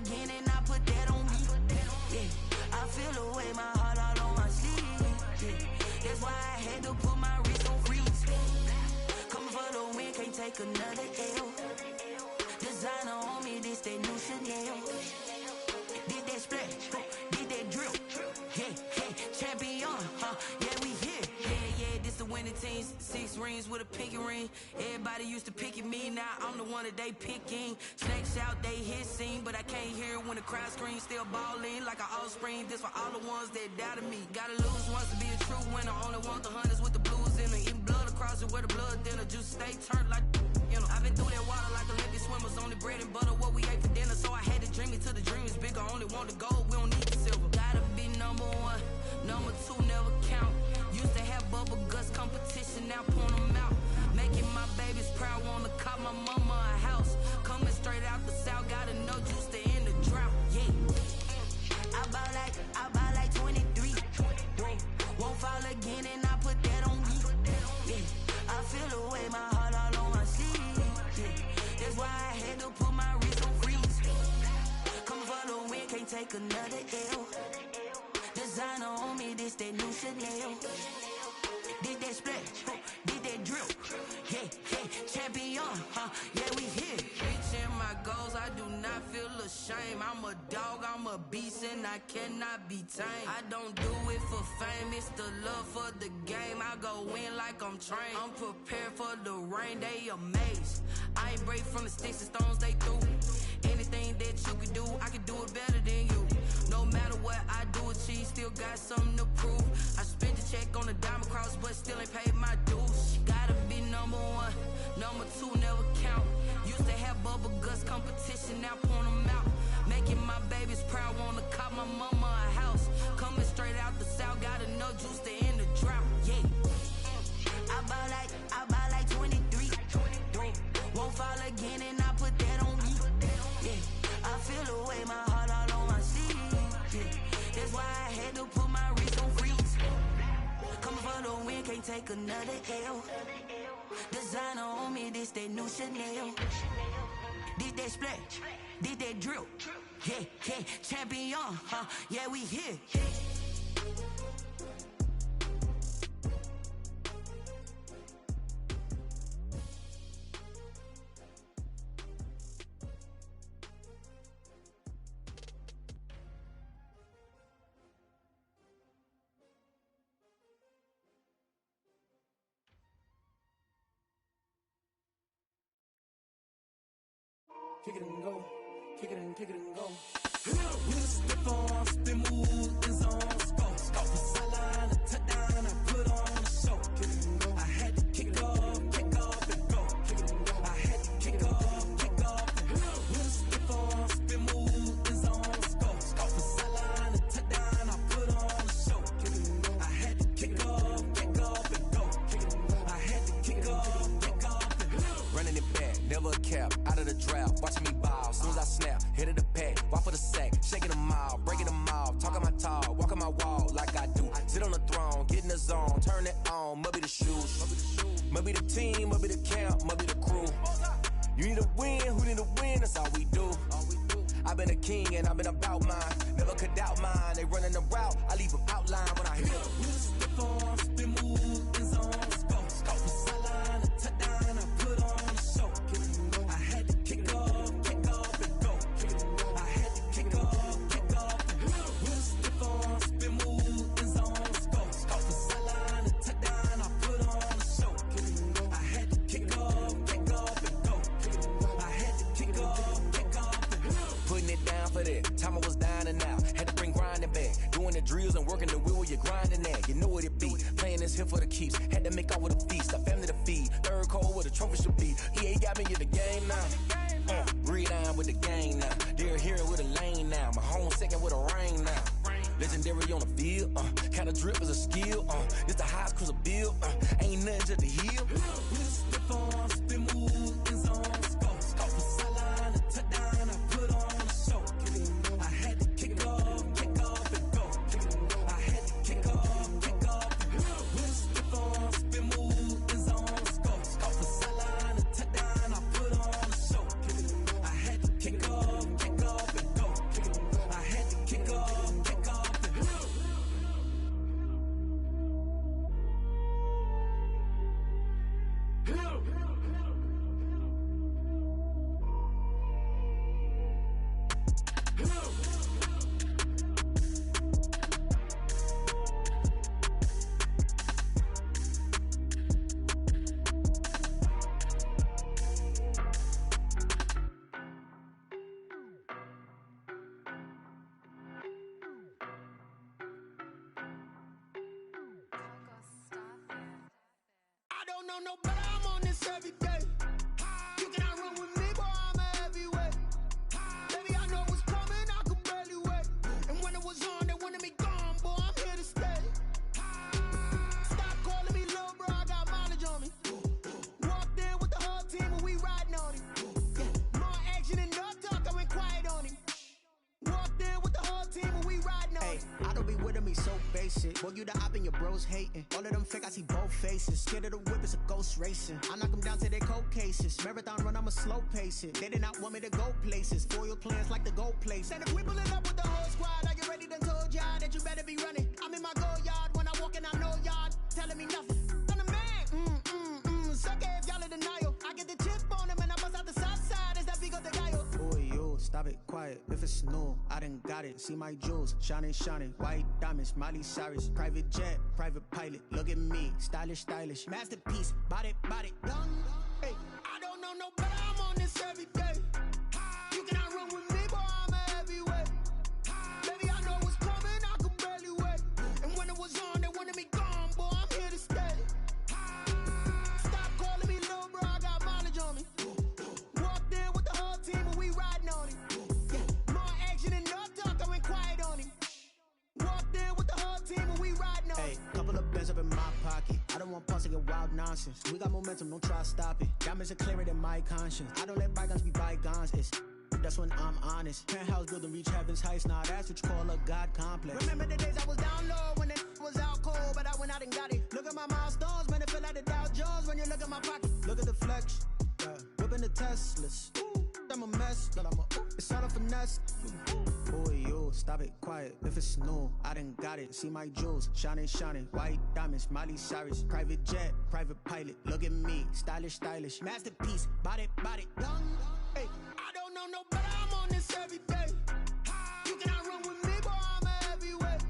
again and I put that on me. Yeah, I feel away, my heart all on my sleeve. Yeah, that's why I had to put my wrist on freeze. Coming for the win, can't take another L. Designer on me, this that new Chanel. Did that splash, did that drill. Yeah, champion, yeah, we here. Yeah, this the winning team. 6 rings with a pinky ring. Everybody used to pick at me, now I'm the one that they picking. Snakes out, they hit scene, but I can't hear it when the crowd screams. Still balling like an offspring. This for all the ones that doubted me. Gotta lose once to be a true winner. Only want the hunters with the blues in them. Eating blood across it where the blood thinner. Juice stay turned like, you know. I've been through that water like Olympic swimmers. Only bread and butter, what we ate for dinner. So I had to dream it till the dream is bigger. Only want the gold, we don't need the silver. Gotta be number 1, number 2 never count. Used to have bubble guts competition, now point them out. Making my babies proud, wanna cop my mama a house. Coming straight out the south, gotta know juice to end the drought. Yeah, I buy like 23. Won't fall again and I put that on me. Yeah, I feel away, my heart all on my sleeve. Yeah, that's why I had to put my wrist on freeze. Coming for the win, can't take another L. Designer on me, this that new Chanel. Did that splash, did that drill. Yeah, champion, yeah, we here. Reaching my goals, I do not feel ashamed. I'm a dog, I'm a beast, and I cannot be tamed. I don't do it for fame, it's the love for the game. I go in like I'm trained. I'm prepared for the rain, they amazed. I ain't break from the sticks and stones they threw. Anything that you can do, I can do it better than you. No matter what I do, achieve, still got something to prove. I spent the check on the diamond cross, but still ain't paid my dues. Gotta be number 1, number 2 never count. Used to have bubble guts competition, now point them out. Making my babies proud, wanna cop my mama a house. Coming straight out the south, gotta know juice to end the drought. Yeah, I buy like 23. Won't fall again and I put that on me. Yeah, I feel away, my heart all on my sleeve. Yeah, that's why I had to put my wrist on freeze. Coming for the win, can't take another L. Designer on me, this that new Chanel. Did that splash, did that drill. Yeah, champion, yeah, we here. Kick it and go, kick it and go. With a step on, spin move, is on, go. The sideline, a touchdown, I put on the show. Kick it and go. I had to kick off and go. Kick it and go. I had to kick off and go. With a step on, spin move, is on, go. The sideline, a touchdown, I put on the show. Kick it and go. I had to kick off and go. Kick it and go. I had to kick off and go. Running it back, never a cap, out of the drought, watching me ball. Soon as I snap, hit of the pack, walk for the sack, shaking them all, breaking them off, talking my talk, walking my wall like I do. Sit on the throne, get in the zone, turn it on, must be the shoes, must be the team, must be the camp, must be the crew. You need a win, who need a win, that's all we do. I've been a king and I've been about mine, never could doubt mine. They running the route, I leave them outline when I hit them. With a step on, spin move, is on, go. The sideline, a touchdown, I put on the show. I had to kick off and go. I had to kick off and go. With a step on, spin move, is on, go. The sideline, a touchdown, I put on the show. I had to kick off and go. I had to kick off and go. Putting it down for that, time I was down and out. Had to bring grinding back, doing the drills and working the wheel where you're grinding at. You know what it be, playing this here for the keeps. Had to make out with a feast, a family to feed. Third cold where the trophy should be. EA got me in the game now. Breathe down with the gang now. They're here with a lane now. My home second with a rain now. Legendary on the field, kinda drip is a skill. It's the highest cruiser bill, ain't nothing to the hill. With a step on, spin move, is on, go. The sideline, a touchdown, I put on the show. I had to kick off and go. I had to kick off and go. With a step on, spin move, is on, go. The sideline, a touchdown, I put on the show. I had to kick off and go. know no better, I'm on this every day. You cannot run with me, boy, I'm a heavyweight. Baby, I know what's coming, I could barely wait. And when it was on, they wanted me gone, boy, I'm here to stay. Stop calling me little bro, I got mileage on me. Walked in with the whole team and we riding on him. More action and no talk, I went quiet on him. Walked in with the whole team and we riding on him. I don't be with him, he's so basic. Boy, you the op and your bros hating. All of them fake, I see both faces. Scared of the whip, it's a ghost racing. I knock them down to their cold cases. Marathon run, I'ma slow pace it. They did not want me to go places. Foil plans like the gold place. And if we pulling up with the whole squad, I get ready to told y'all that you better be running. I'm in my go yard when I walk in, I know y'all telling me nothing. I'm the man, suck it if y'all in denial. I get the chip on them and I bust out the south side. Is that Vigo de Gallo? Boy, you, stop it, quiet. If it's new, I done got it. See my jewels, shining, shining. White diamonds, Miley Cyrus. Private jet, private pilot. Look at me, stylish, stylish. Masterpiece, body, young. Hey, I don't know no better, I'm on this every day. You cannot run with me, boy, I'm a heavyweight. Baby, I know what's coming, I could barely wait. And when it was on, they wanted me gone, boy, I'm here to stay. Stop calling me little bro, I got mileage on me. Walked in with the whole team and we riding on him. More action and no talk, I went quiet on him. Walked in with the whole team and we riding on him. hey, couple of bands up in my pocket. I don't want pause to get wild nonsense. We got momentum, don't try to stop it. Diamonds are clearer than my conscience. I don't let bygones be bygones. That's when I'm honest. Penthouse building, reach heaven's heights. Now that's what you call a God complex. Remember the days I was down low when it was out cold, but I went out and got it. Look at my milestones, man, it feel like the Dow Jones when you look at my pocket. Look at the flex, whipping the Teslas. I'm a mess, but it's all a finesse. Boy, you, stop it, quiet. If it's new, I done got it. See my jewels, shining, shining. White diamonds, Miley Cyrus. Private jet, private pilot. Look at me, stylish, stylish. Masterpiece, body, young. Hey, I don't know no better, I'm on this every day. You cannot run with me, boy, I'm a heavyweight.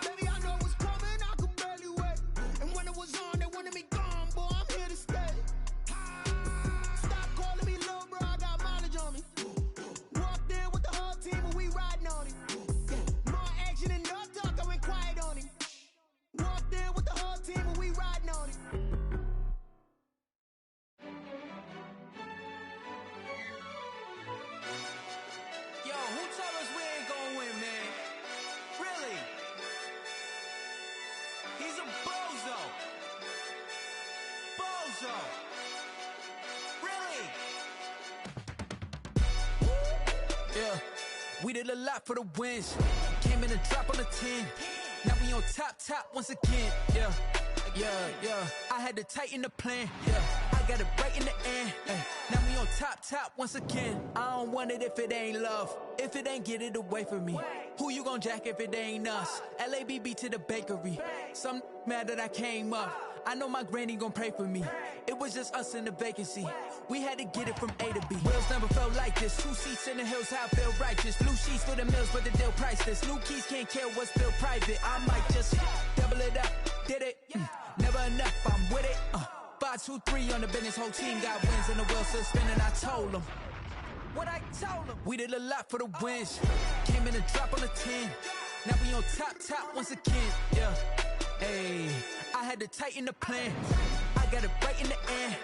Baby, I know what's coming, I could barely wait. And when it was on, they wanted me gone, boy, I'm here to stay. Stop calling me little bro, I got mileage on me. Walked in with the whole team and we riding on him. More action and no talk, I went quiet on him. Walked in with the whole team and we riding on him. Yo, who told us we ain't gonna win, man? Really? He's a bozo. Bozo. Really? Yeah, we did a lot for the wins. Came in a drop on the 10. Now we on top once again. Yeah. I had to tighten the plan. Yeah, I got it right in the end. Now we on top once again. I don't want it if it ain't love. If it ain't, get it away from me. Who you gon' jack if it ain't us? LABB to the bakery. Some mad that I came up. I know my granny gon' pray for me. It was just us in the vacancy. We had to get it from A to B. Wheels never felt like this. 2 seats in the hills, how I feel righteous. Blue sheets for the mills, but the deal priceless. New keys can't care what's still private. I might just double it up. Did it? Never enough, I'm with it. 5, 2, 3 on the business. Whole team got wins and the wheels still spinning. I told them what I told them. We did a lot for the wins. Came in a drop on the 10. Now we on top once again. Yeah. Hey, I had to tighten the plan. I got it right in the end.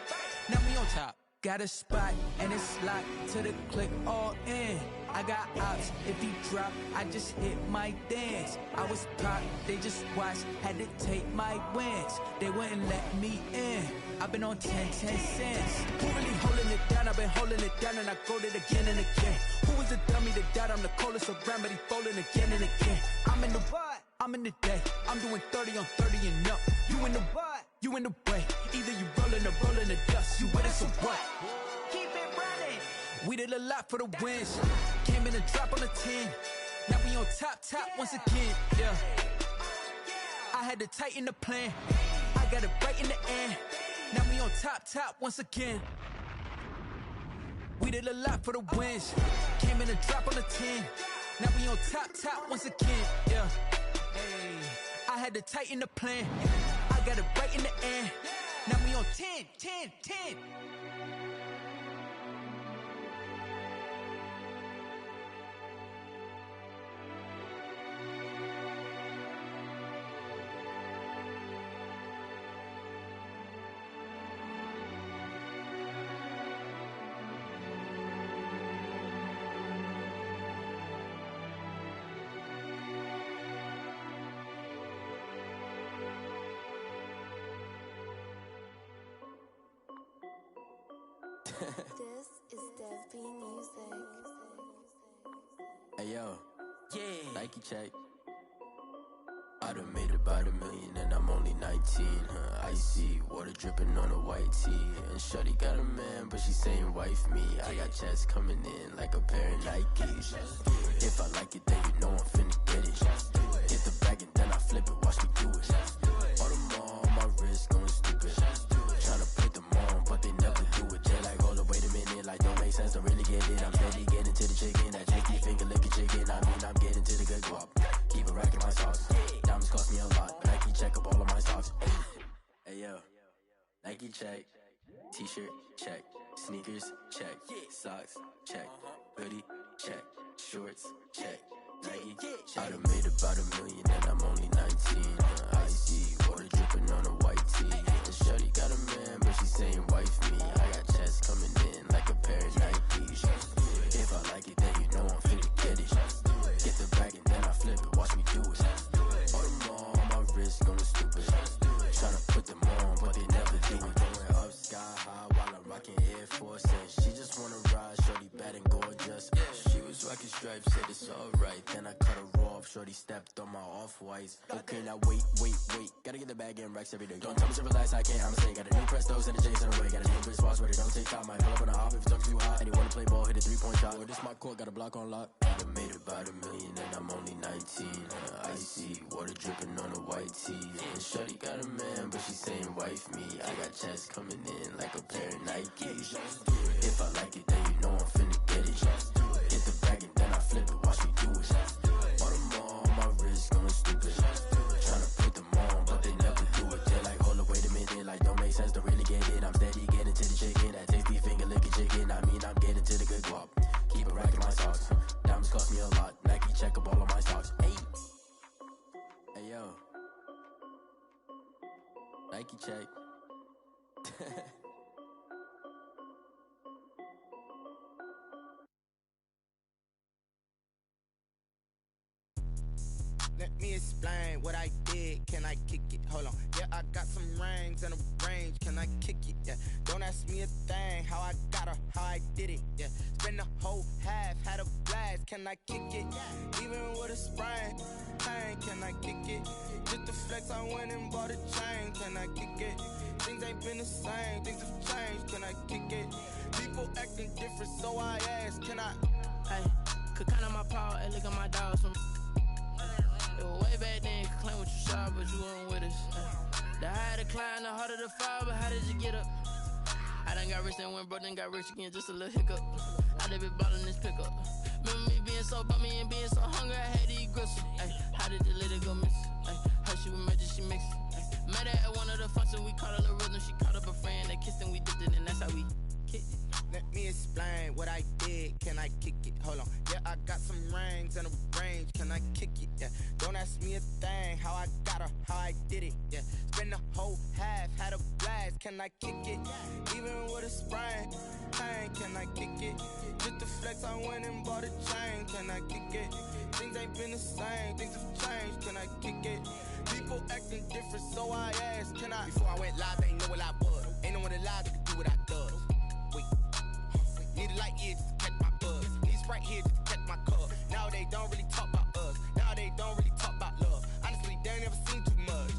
Now we on top. Got a spot and it's locked to the click all in. I got ops, if he drop, I just hit my dance. I was caught, they just watched, had to take my wins. They wouldn't let me in. I've been on 10 cents. Who really holding it down? I've been holding it down and I go it again and again. Who was a dummy to doubt? I'm the coldest around, but he folding again and again. I'm in the what? I'm in the day. I'm doing 30 on 30 and up. You in the what? You in the way. Either you rolling or rolling the dust. You with us or what? Keep it running. We did a lot for the wins. Came in a drop on the 10. Now we on top once again. Yeah. I had to tighten the plan. I got it right in the end. Now we on top once again. We did a lot for the wins. Came in a drop on the 10. Now we on top once again. Yeah. Hey, I had to tighten the plan. I got it right in the end. Now we on 10. This is DreKing05's. Hey yo, yeah, Nike check. I done made about $1 million and I'm only 19. Icy water dripping on a white tee. And shorty got a man, but she saying wife me. I got checks coming in like a pair of Nikes. If I like it, then you know I'm finna get it. Get the bag and then I flip it, watch me do it. All them on my wrist going stupid. Tryna put them on, but they never do it. They're like, hold up, wait a minute, like don't make sense, don't really get it. I'm steady getting to the chicken, that chicky finger licking chicken. I mean, I'm getting to the good guap. Keep a rack in my socks. Diamonds cost me a lot, but Nike check up all of my socks. Hey yo, Nike check. T-shirt check. Sneakers check. Socks check. Hoodie check. Shorts check. Nike check. I done made about $1 million and I'm only 19. Icy water dripping on a white tee. And shorty got a man, but she saying wife me. I got checks coming in like a pair of Nikes. If I like it, then you know I'm finna get it. Get the bag and then I flip it, watch me do it. All them on my wrist going stupid. Tryna put them on, but they never do it. Going up sky high while I'm rocking Air Force. And she just wanna ride, shorty bad and gorgeous. She was rocking stripes, said it's alright. Then I cut her off, shorty stepped on my off-whites. Okay, now wait. Gotta get the bag and racks every day. Don't tell me to relax, I can't, I'ma say. Got a new Prestos and a J's in the way. Got a new wristwatch, but it don't take time. I pull up on a hop if it talks too hot. And you wanna play ball, hit a 3-point shot. Well, this my court, got a block on lock. I done made about $1 million and I'm only 19. Icy water dripping on a white tee. And shorty got a man, but she saying wife me. I got checks coming in like a pair of Nikes. If I like it, then you know I'm finna get it. Get the bag and then I flip it, watch me do it. All them on my wrist going stupid. Tryna put them on, but they never do it. They're like, hold up, wait a minute, like don't make sense, don't really get it. I'm steady getting to the chicken, that tasty finger licking chicken. I mean, I'm getting to the good guap. Keep a rack in my socks. Diamonds cost me a lot. Nike check up all of my stocks. Hey yo, Nike check. Let me explain what I did. Can I kick it? Hold on. Yeah, I got some rings and a range. Can I kick it? Yeah. Don't ask me a thing. How I got her, how I did it. Yeah. Spend the whole half, had a blast. Can I kick it? Even with a sprain, pain. Can I kick it? Just to flex, I went and bought a chain. Can I kick it? Things ain't been the same. Things have changed. Can I kick it? People acting different, so I ask. Can I? Hey, could count on my power and look at my dogs from. It was way back then, could claim what you saw, but you weren't with us. The higher the climb, the harder the fall, but how did you get up? I done got rich and went broke, then got rich again, just a little hiccup. I done been ballin' this pickup. Remember me being so bummy and being so hungry, I had to eat gristle. Ay, how did the lady go miss? Ay, how she was magic, she mixed. Met her at one of the functions, we caught a little rhythm, she caught up a friend, they kissed and we dipped it, and that's how we kicked it. Let me explain what I did. Can I kick it? Hold on. Yeah, I got some rings and a range. Can I kick it? Yeah. Don't ask me a thing. How I got her, how I did it. Yeah. Spend the whole half, had a blast. Can I kick it? Even with a sprain, pain. Can I kick it? Just to flex, I went and bought a chain. Can I kick it? Things ain't been the same. Things have changed. Can I kick it? People acting different, so I asked. Can I? Before I went live, they ain't know what I was. Ain't no one alive that could do what I does. Wait. Need a light here just to catch my buzz. Need Sprite here just to catch my cup. Now they don't really talk about us. Now they don't really talk about love. Honestly, they ain't never seen too much.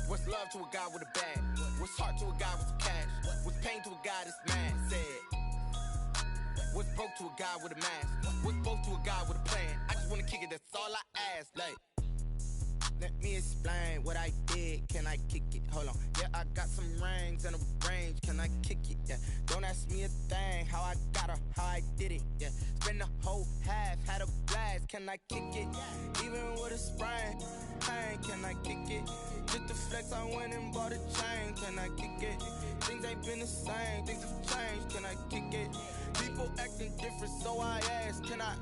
What's love to a guy with a bag? What's heart to a guy with some cash? What's pain to a guy that's mad? Said. What's broke to a guy with a mask? What's broke to a guy with a plan? I just wanna kick it, that's all I ask. Like, let me explain what I did. Can I kick it? Hold on. Yeah, I got some rings and a range. Can I kick it? Yeah. Don't ask me a thing. How I got her, how I did it. Yeah. Spend the whole half, had a blast. Can I kick it? Even with a sprain, pain. Can I kick it? Just to flex, I went and bought a chain. Can I kick it? Things ain't been the same. Things have changed. Can I kick it? People acting different, so I ask. Can I?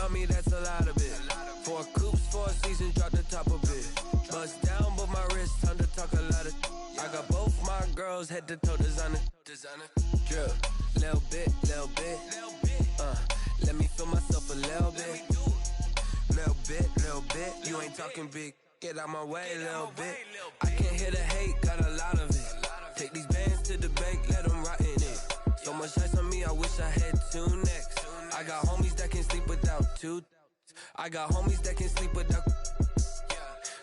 on me, that's a lot of it. 4 coops, 4 seasons, drop the top of it. Bust down, but my wrist, time to talk a lot of. I got both my girls, head to toe designer. Drip, little bit. Let me feel myself a little bit. Little bit. You ain't talking big. Get out my way, little bit. I can't hear the hate, got a lot of it. Take these bands to the bank, let them rot in it. So much ice on me, I wish I had 2 necks. I got homies that can sleep without 2. I got homies that can sleep without.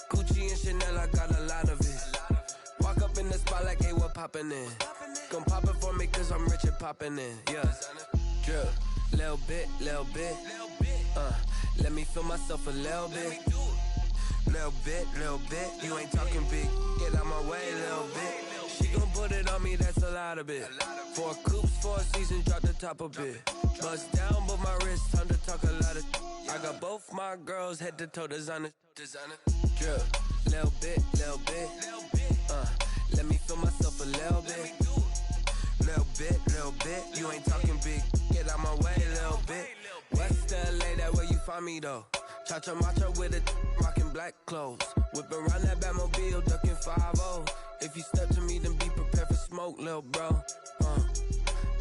Gucci and Chanel, I got a lot of it. Walk up in the spot like, hey, what poppin' in? Gon' pop it for me, cause I'm rich and poppin' in. Yeah, drip, little bit. Let me feel myself a little bit. Little bit. You ain't talking big. Get out my way, little bit. She gon' put it on me, that's a lot of it. 4 coops, 4 seasons, drop the top of it. Bust down, but my wrist, time to talk a lot of. I got both my girls, head to toe designer. Drip, little bit. Let me feel myself a little bit. Little bit. You ain't talking big. Get out my way, little bit. West LA, that where you find me though. Cha-cha matcha with it, rockin' black clothes. Whippin' around that Batmobile, duckin' 5-0. If you step to me, then be prepared for smoke, lil' bro.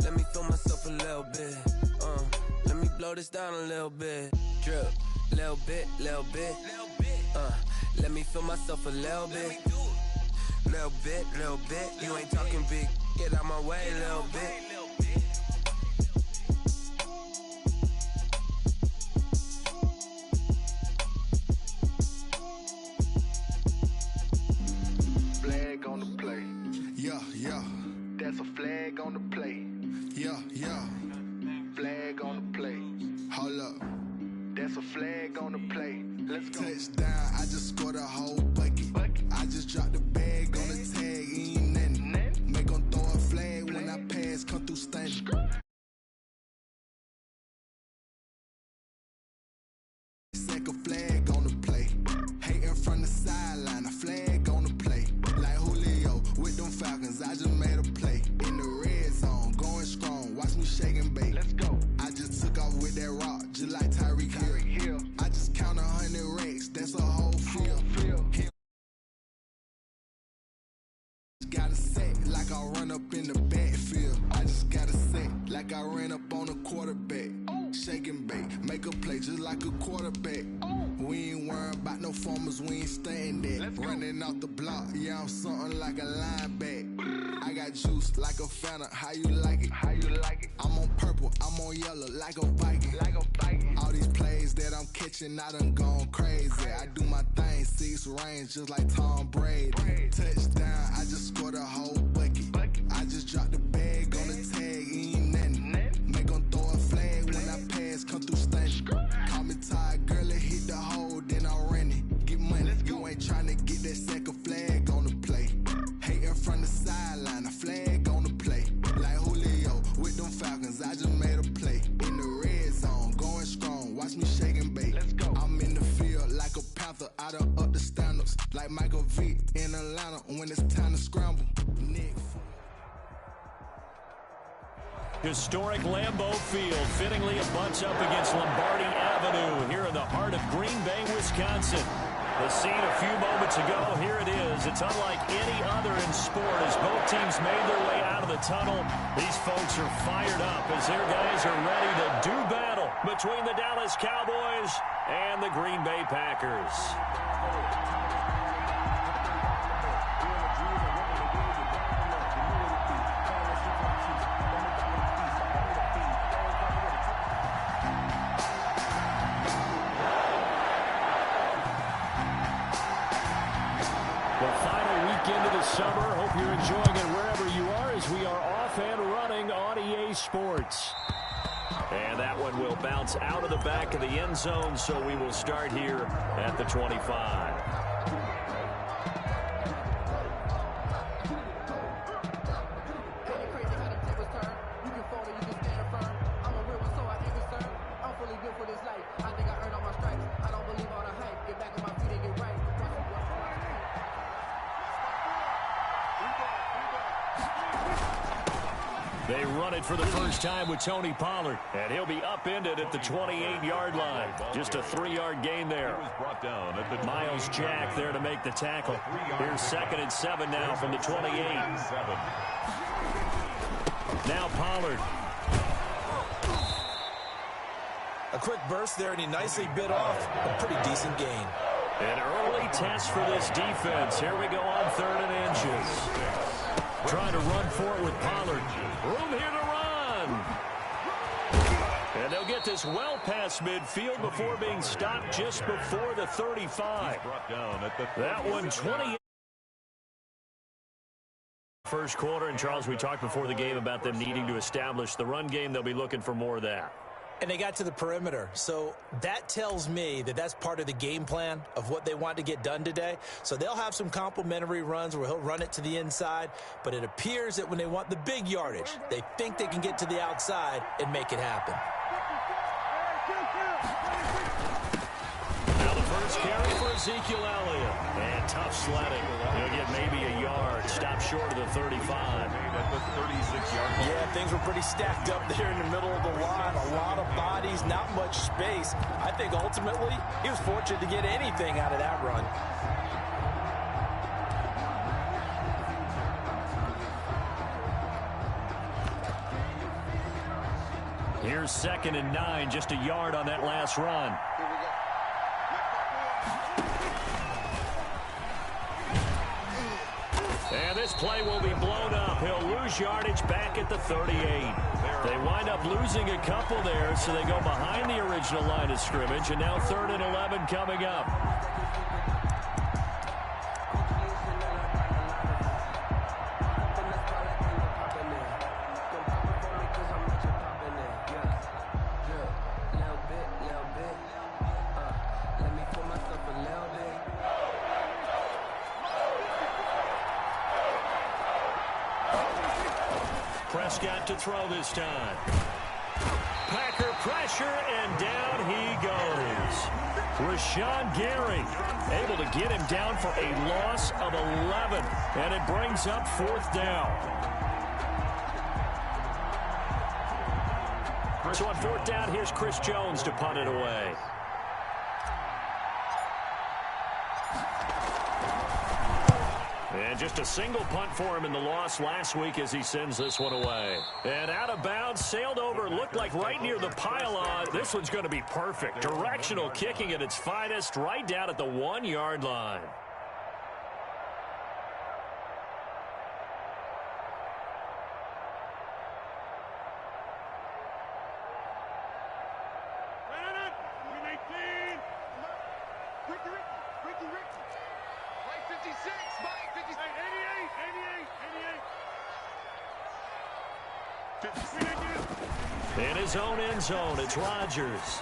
Let me feel myself a little bit. Let me blow this down a little bit. Drip, little bit. Let me feel myself a little bit. Little bit. You ain't talking big. Get out my way, little bit. Flag on the play. Yeah. That's a flag on the play. Yeah. Flag on the play. Hold up. That's a flag on the play. Let's go. Touchdown, I just scored a whole bucket. I just dropped the bag on the tag, ain't nothing. Make 'em throw a flag when I pass, come through stunning. Second flag on the play. Hating from the sideline, a flag on the play. Like Julio with them Falcons, I just made a play. In the red zone, going strong, watch me shake and bake. Let's go. I just took off with that rock, just like Tyreek Hill. I just count 100 racks, that's a whole field. Gotta set like I run up in the backfield. I just gotta set like I ran up on a quarterback. Shake and bake, make a play just like a quarterback. We ain't worrying about no formers, we ain't staying there. Running off the block, yeah, I'm something like a linebacker. I got juice like a Fanta, how you like it? I'm on purple, I'm on yellow like a Viking. All these plays that I'm catching, I done gone crazy. I do my thing, 6 range just like Tom Brady. Touchdown, I just scored a whole bucket. I just dropped the bag on the tag, ain't nothing. Make 'em throw a flag when I pass, come through stunning. Call me tired, girl, it hit the hole, then I ran it. Get money, you ain't tryna get that second flag on the play. Hating from the sideline, a flag on the play. Like Julio with them Falcons, I just made a play. In the red zone, going strong, watch me shake and bake. Let's go. I'm in the field like a Panther, I done up the standards. Like Michael Vick in Atlanta when it's time to scramble. Nick. Historic Lambeau Field, fittingly a butts up against Lombardi Avenue here in the heart of Green Bay, Wisconsin. The scene a few moments ago, here it is. It's unlike any other in sport as both teams made their way out of the tunnel. These folks are fired up as their guys are ready to do battle between the Dallas Cowboys and the Green Bay Packers. Summer. Hope you're enjoying it wherever you are as we are off and running on EA Sports. And that one will bounce out of the back of the end zone, so we will start here at the 25. They run it for the first time with Tony Pollard, and he'll be upended at the 28-yard line. Just a 3-yard gain there. Miles Jack there to make the tackle. Here's 2nd and 7 now from the 28. Now Pollard. A quick burst there, and he nicely bit off a pretty decent gain. An early test for this defense. Here we go on 3rd and inches. Trying to run for it with Pollard. Room here to run. And they'll get this well past midfield before being stopped just before the 35. That one 20. First quarter, and Charles, we talked before the game about them needing to establish the run game. They'll be looking for more of that. And they got to the perimeter. So that tells me that that's part of the game plan of what they want to get done today. So they'll have some complementary runs where he'll run it to the inside. But it appears that when they want the big yardage, they think they can get to the outside and make it happen. Now the first carry for Ezekiel Elliott. And tough sledding. He'll get maybe a yard. Stop short of the 35. Yeah, things were pretty stacked up there in the middle of the line. A lot of bodies, not much space. I think ultimately he was fortunate to get anything out of that run. Here's 2nd and 9, just a yard on that last run. And this play will be blown up. He'll lose yardage back at the 38. They wind up losing a couple there, so they go behind the original line of scrimmage, and now 3rd and 11 coming up. Prescott to throw this time. Packer pressure, and down he goes. Rashawn Gary able to get him down for a loss of 11, and it brings up 4th down. So on 4th down, here's Chris Jones to punt it away. And just a single punt for him in the loss last week as he sends this one away. And out of bounds, sailed over, looked like right near the pylon. This one's going to be perfect. Directional kicking at its finest, right down at the 1-yard line. In his own end zone, it's Rodgers.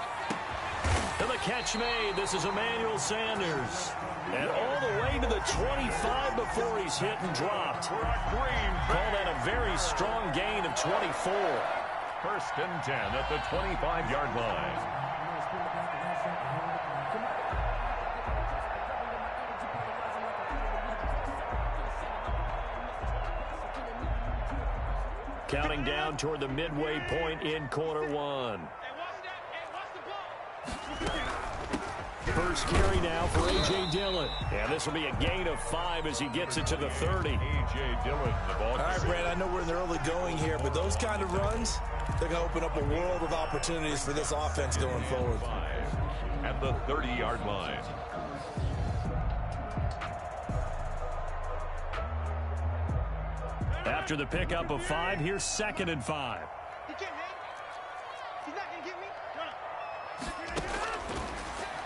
And the catch made. This is Emmanuel Sanders. And all the way to the 25 before he's hit and dropped. Call that a very strong gain of 24. 1st and 10 at the 25-yard line. Counting down toward the midway point in quarter 1. First carry now for A.J. Dillon. And this will be a gain of 5 as he gets it to the 30. A.J. Dillon, the ball. All right, Brad, I know we're in the early going here, but those kind of runs, they're going to open up a world of opportunities for this offense going forward. At the 30-yard line. After the pickup of 5, here's 2nd and 5. He can't hang. He's not going to get me.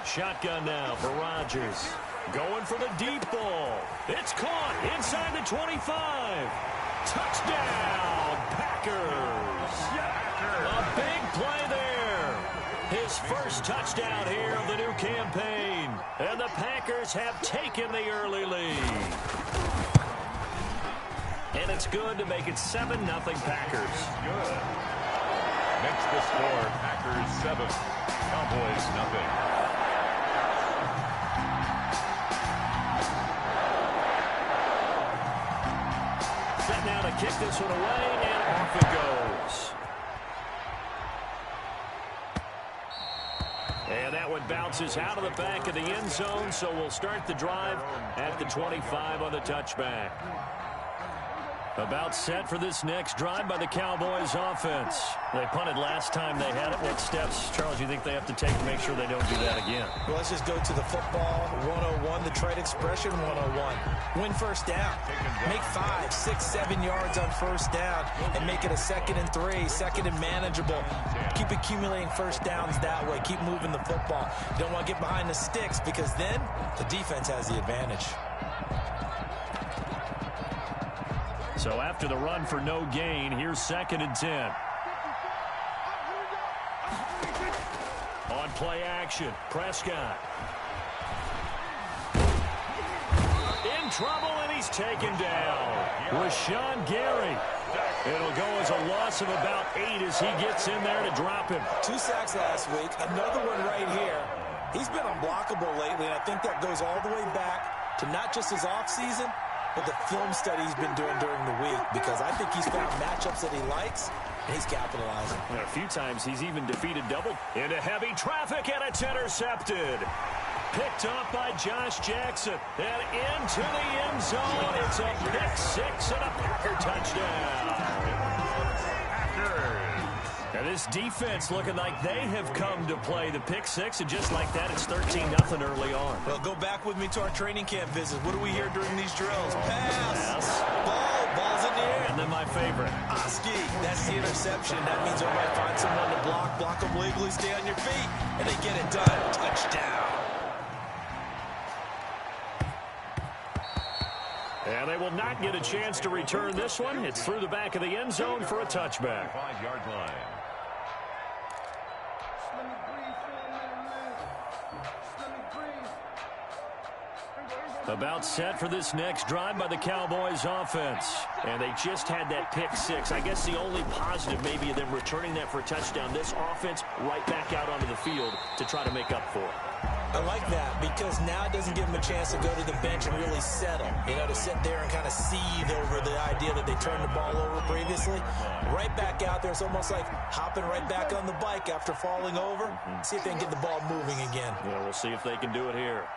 Shotgun now for Rodgers. Going for the deep ball. It's caught inside the 25. Touchdown, Packers. A big play there. His first touchdown here of the new campaign. And the Packers have taken the early lead. And it's good to make it 7-0 Packers. Good. Makes the score Packers 7, Cowboys 0. Set now to kick this one away, and off it goes. And that one bounces out of the back of the end zone, so we'll start the drive at the 25 on the touchback. About set for this next drive by the Cowboys offense. They punted last time they had it. What steps, Charles, you think they have to take to make sure they don't do that again? Well, let's just go to the football 101, the trade expression 101. Win first down. Make 5, 6, 7 yards on first down and make it a 2nd and 3, 2nd and manageable. Keep accumulating first downs that way. Keep moving the football. You don't want to get behind the sticks because then the defense has the advantage. So after the run for no gain, here's 2nd and 10. On play action, Prescott. In trouble, and he's taken down. Rashawn Gary. It'll go as a loss of about 8 as he gets in there to drop him. 2 sacks last week, another one right here. He's been unblockable lately, and I think that goes all the way back to not just his offseason, but the film study he's been doing during the week, because I think he's found matchups that he likes, and he's capitalizing. And a few times he's even defeated double. Into heavy traffic, and it's intercepted. Picked up by Josh Jackson. And into the end zone. It's a pick 6 and a Packer touchdown. And this defense looking like they have come to play the pick 6, and just like that, it's 13-0 early on. Well, go back with me to our training camp visit. What do we hear during these drills? Pass. Ball's in the air. And then my favorite. Oski. That's the interception. That means I might find someone to block them legally, stay on your feet, and they get it done. Touchdown. And they will not get a chance to return this one. It's through the back of the end zone for a touchback. 5-yard line. About set for this next drive by the Cowboys offense. And they just had that pick 6. I guess the only positive maybe of them returning that for a touchdown. This offense right back out onto the field to try to make up for it. I like that because now it doesn't give them a chance to go to the bench and really settle. You know, to sit there and kind of seethe over the idea that they turned the ball over previously. Right back out there. It's almost like hopping right back on the bike after falling over. See if they can get the ball moving again. Yeah, we'll see if they can do it here.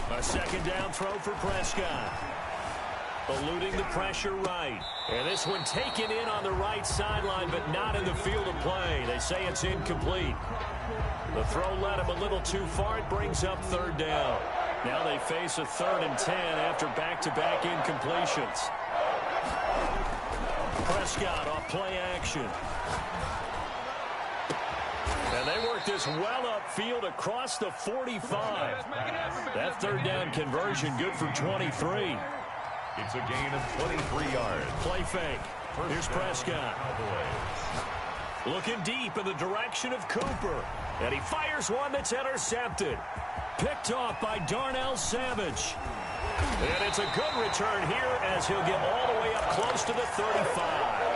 A 2nd down throw for Prescott. Eluding the pressure right. And this one taken in on the right sideline, but not in the field of play. They say it's incomplete. The throw led him a little too far. It brings up 3rd down. Now they face a 3rd and 10 after back-to-back incompletions. Prescott off play action. And they work this well upfield across the 45. That 3rd down conversion good for 23. It's a gain of 23 yards. Play fake. Here's Prescott. Looking deep in the direction of Cooper. And he fires one that's intercepted. Picked off by Darnell Savage. And it's a good return here as he'll get all the way up close to the 35.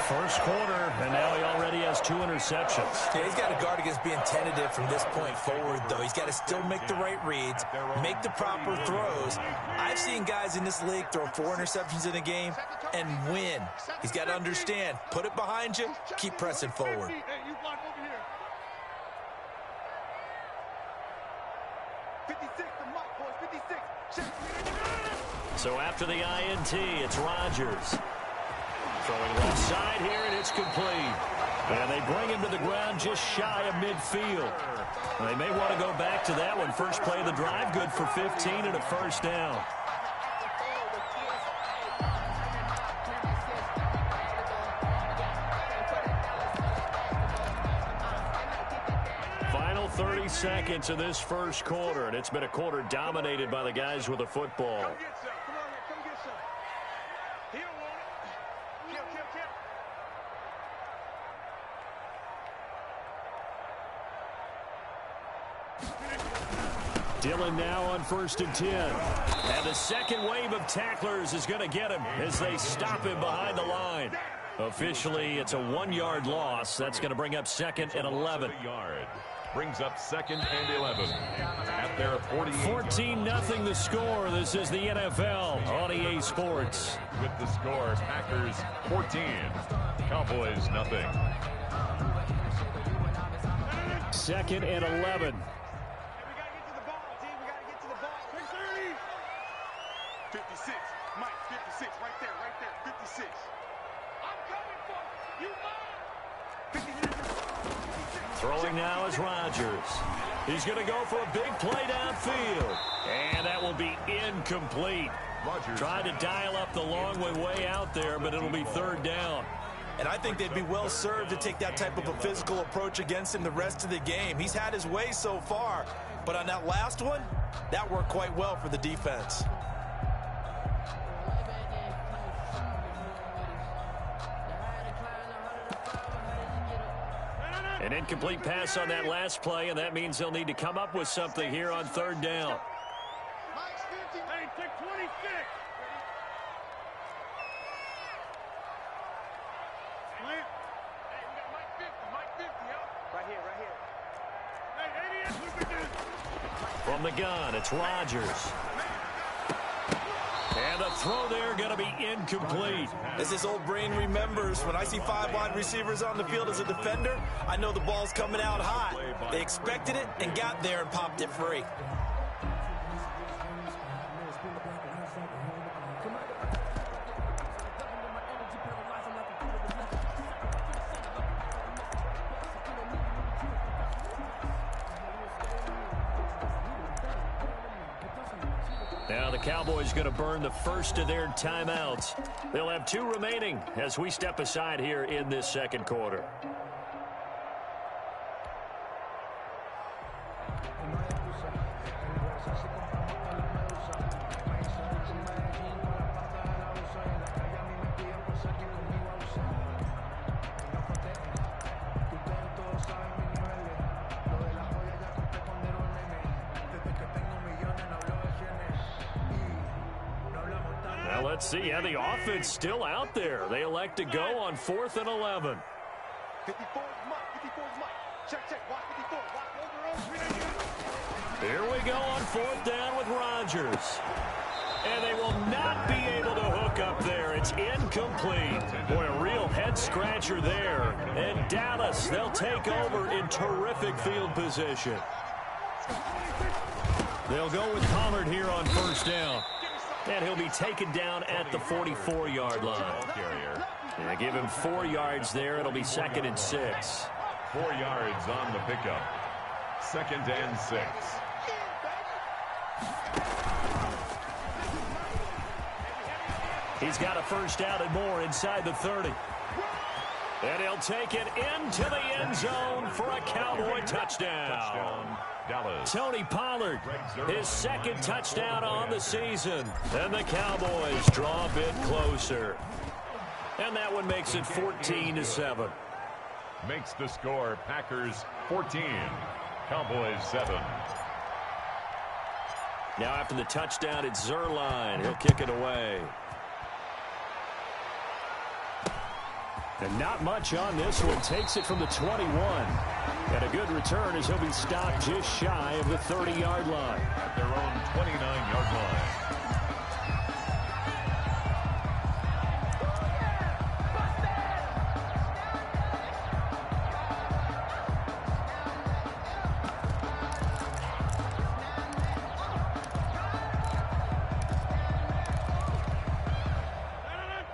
First quarter, and now he already has 2 interceptions. Yeah, he's got to guard against being tentative from this point forward, though. He's got to still make the right reads, make the proper throws. I've seen guys in this league throw 4 interceptions in a game and win. He's got to understand, put it behind you, keep pressing forward. So after the INT, it's Rodgers. Throwing left side here, and it's complete. And they bring him to the ground just shy of midfield. They may want to go back to that one. First play of the drive, good for 15 and a 1st down. Final 30 seconds of this first quarter, and it's been a quarter dominated by the guys with the football. Dillon now on 1st and 10. And the second wave of tacklers is going to get him as they stop him behind the line. Officially, it's a 1-yard loss. That's going to bring up 2nd and 11. Brings up 2nd and 11 at their 48. 14-0 the score. This is the NFL on EA Sports. With the score, Packers 14, Cowboys nothing. 2nd and 11. 56, Mike, 56, right there, 56. I'm coming for you, man. Throwing now is Rodgers. He's going to go for a big play downfield. And that will be incomplete. Rodgers tried to dial up the long way out there, but it'll be 3rd down. And I think they'd be well served to take that type of a physical approach against him the rest of the game. He's had his way so far, but on that last one, that worked quite well for the defense. An incomplete pass on that last play, and that means they'll need to come up with something here on 3rd down. Mike's 50. Hey, take 26. Slant. Hey, we got Mike 50. Mike 50, yo. Right here, right here. Hey, 80, look at this. From the gun, it's Rodgers. And the throw there going to be incomplete. As his old brain remembers, when I see 5 wide receivers on the field as a defender, I know the ball's coming out hot. They expected it and got there and popped it free. Now the Cowboys going to burn the first of their timeouts. They'll have 2 remaining as we step aside here in this 2nd quarter. Let's see how the offense still out there. They elect to go on 4th and 11. 54 is Mike. 54 is Mike. Check. Watch 54. Watch over. Here we go on 4th down with Rodgers. And they will not be able to hook up there. It's incomplete. Boy, a real head-scratcher there. And Dallas, they'll take over in terrific field position. They'll go with Pollard here on 1st down. And he'll be taken down at the 44-yard line. And give him 4 yards there. It'll be 2nd and 6. 4 yards on the pickup. 2nd and 6. He's got a 1st down and more inside the 30. And he'll take it into the end zone for a Cowboy touchdown. Dallas. Tony Pollard, his 2nd touchdown on the season. And the Cowboys draw a bit closer. And that one makes it 14-7. Makes the score Packers 14, Cowboys 7. Now after the touchdown, it's Zerline. He'll kick it away. And not much on this one. Takes it from the 21. And a good return as he'll be stopped just shy of the 30-yard line. At their own 29-yard line.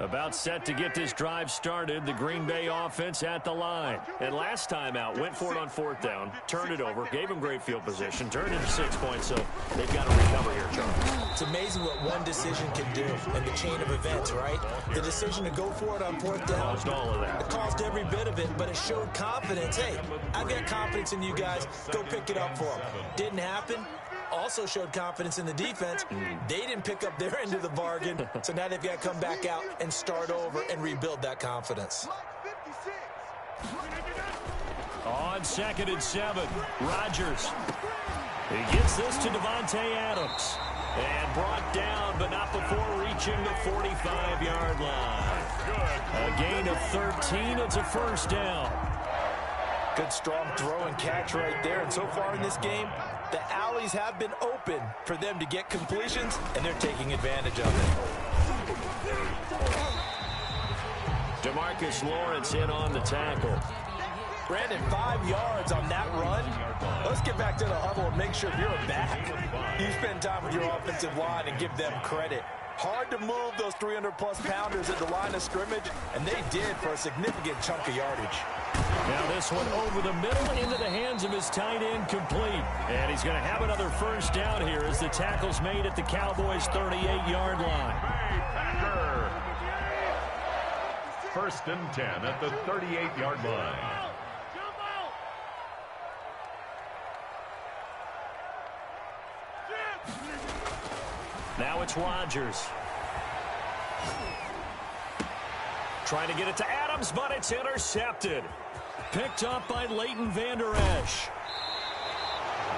About set to get this drive started. The Green Bay offense at the line. And last time out, went for it on 4th down, turned it over, gave them great field position, turned into 6 points, so they've got to recover here, Charles. It's amazing what one decision can do in the chain of events, right? The decision to go for it on 4th down. Caused all of that. It caused every bit of it, but it showed confidence. Hey, I've got confidence in you guys. Go pick it up for them. Didn't happen. Also showed confidence in the defense. They didn't pick up their end of the bargain, so now they've got to come back out and start over and rebuild that confidence. On 2nd and 7, Rodgers. He gets this to Devontae Adams. And brought down, but not before reaching the 45-yard line. A gain of 13. It's a 1st down. Good, strong throw and catch right there. And so far in this game, the alleys have been open for them to get completions, and they're taking advantage of it. DeMarcus Lawrence in on the tackle. Brandon, 5 yards on that run. Let's get back to the huddle and make sure you're back. You spend time with your offensive line and give them credit. Hard to move those 300-plus pounders at the line of scrimmage, and they did for a significant chunk of yardage. Now this one over the middle into the hands of his tight end, complete. And he's going to have another first down here as the tackle's made at the Cowboys' 38-yard line. First and 10 at the 38-yard line. Now it's Rodgers. Trying to get it to Adams, but it's intercepted. Picked up by Leighton Vander Esch.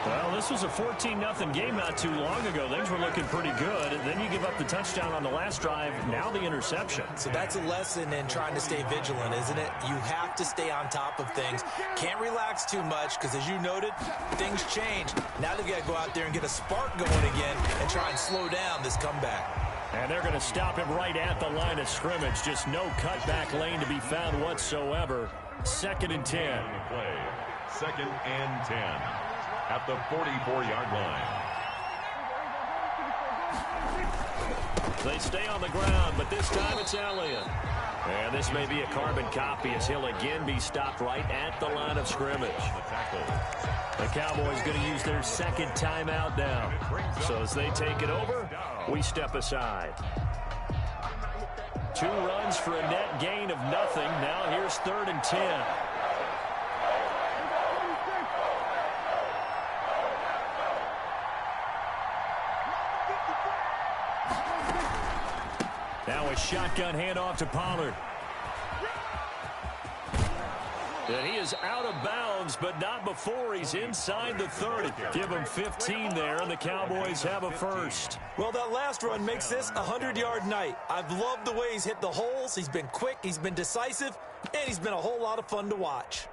Well, this was a 14-0 game not too long ago. Things were looking pretty good. And then you give up the touchdown on the last drive. Now the interception. So that's a lesson in trying to stay vigilant, isn't it? You have to stay on top of things. Can't relax too much because, as you noted, things change. Now they've got to go out there and get a spark going again and try and slow down this comeback. And they're going to stop him right at the line of scrimmage. Just no cutback lane to be found whatsoever. 2nd and 10. Play. 2nd and 10 at the 44-yard line. They stay on the ground, but this time it's Elliott. And this may be a carbon copy as he'll again be stopped right at the line of scrimmage. The Cowboys going to use their 2nd timeout now. So as they take it over, we step aside. 2 runs for a net gain of nothing. Now here's 3rd and 10. Now a shotgun handoff to Pollard. And he is out of bounds, but not before he's inside the 30. Give him 15 there, and the Cowboys have a first. Well, that last run makes this a 100-yard night. I've loved the way he's hit the holes. He's been quick, he's been decisive, and he's been a whole lot of fun to watch.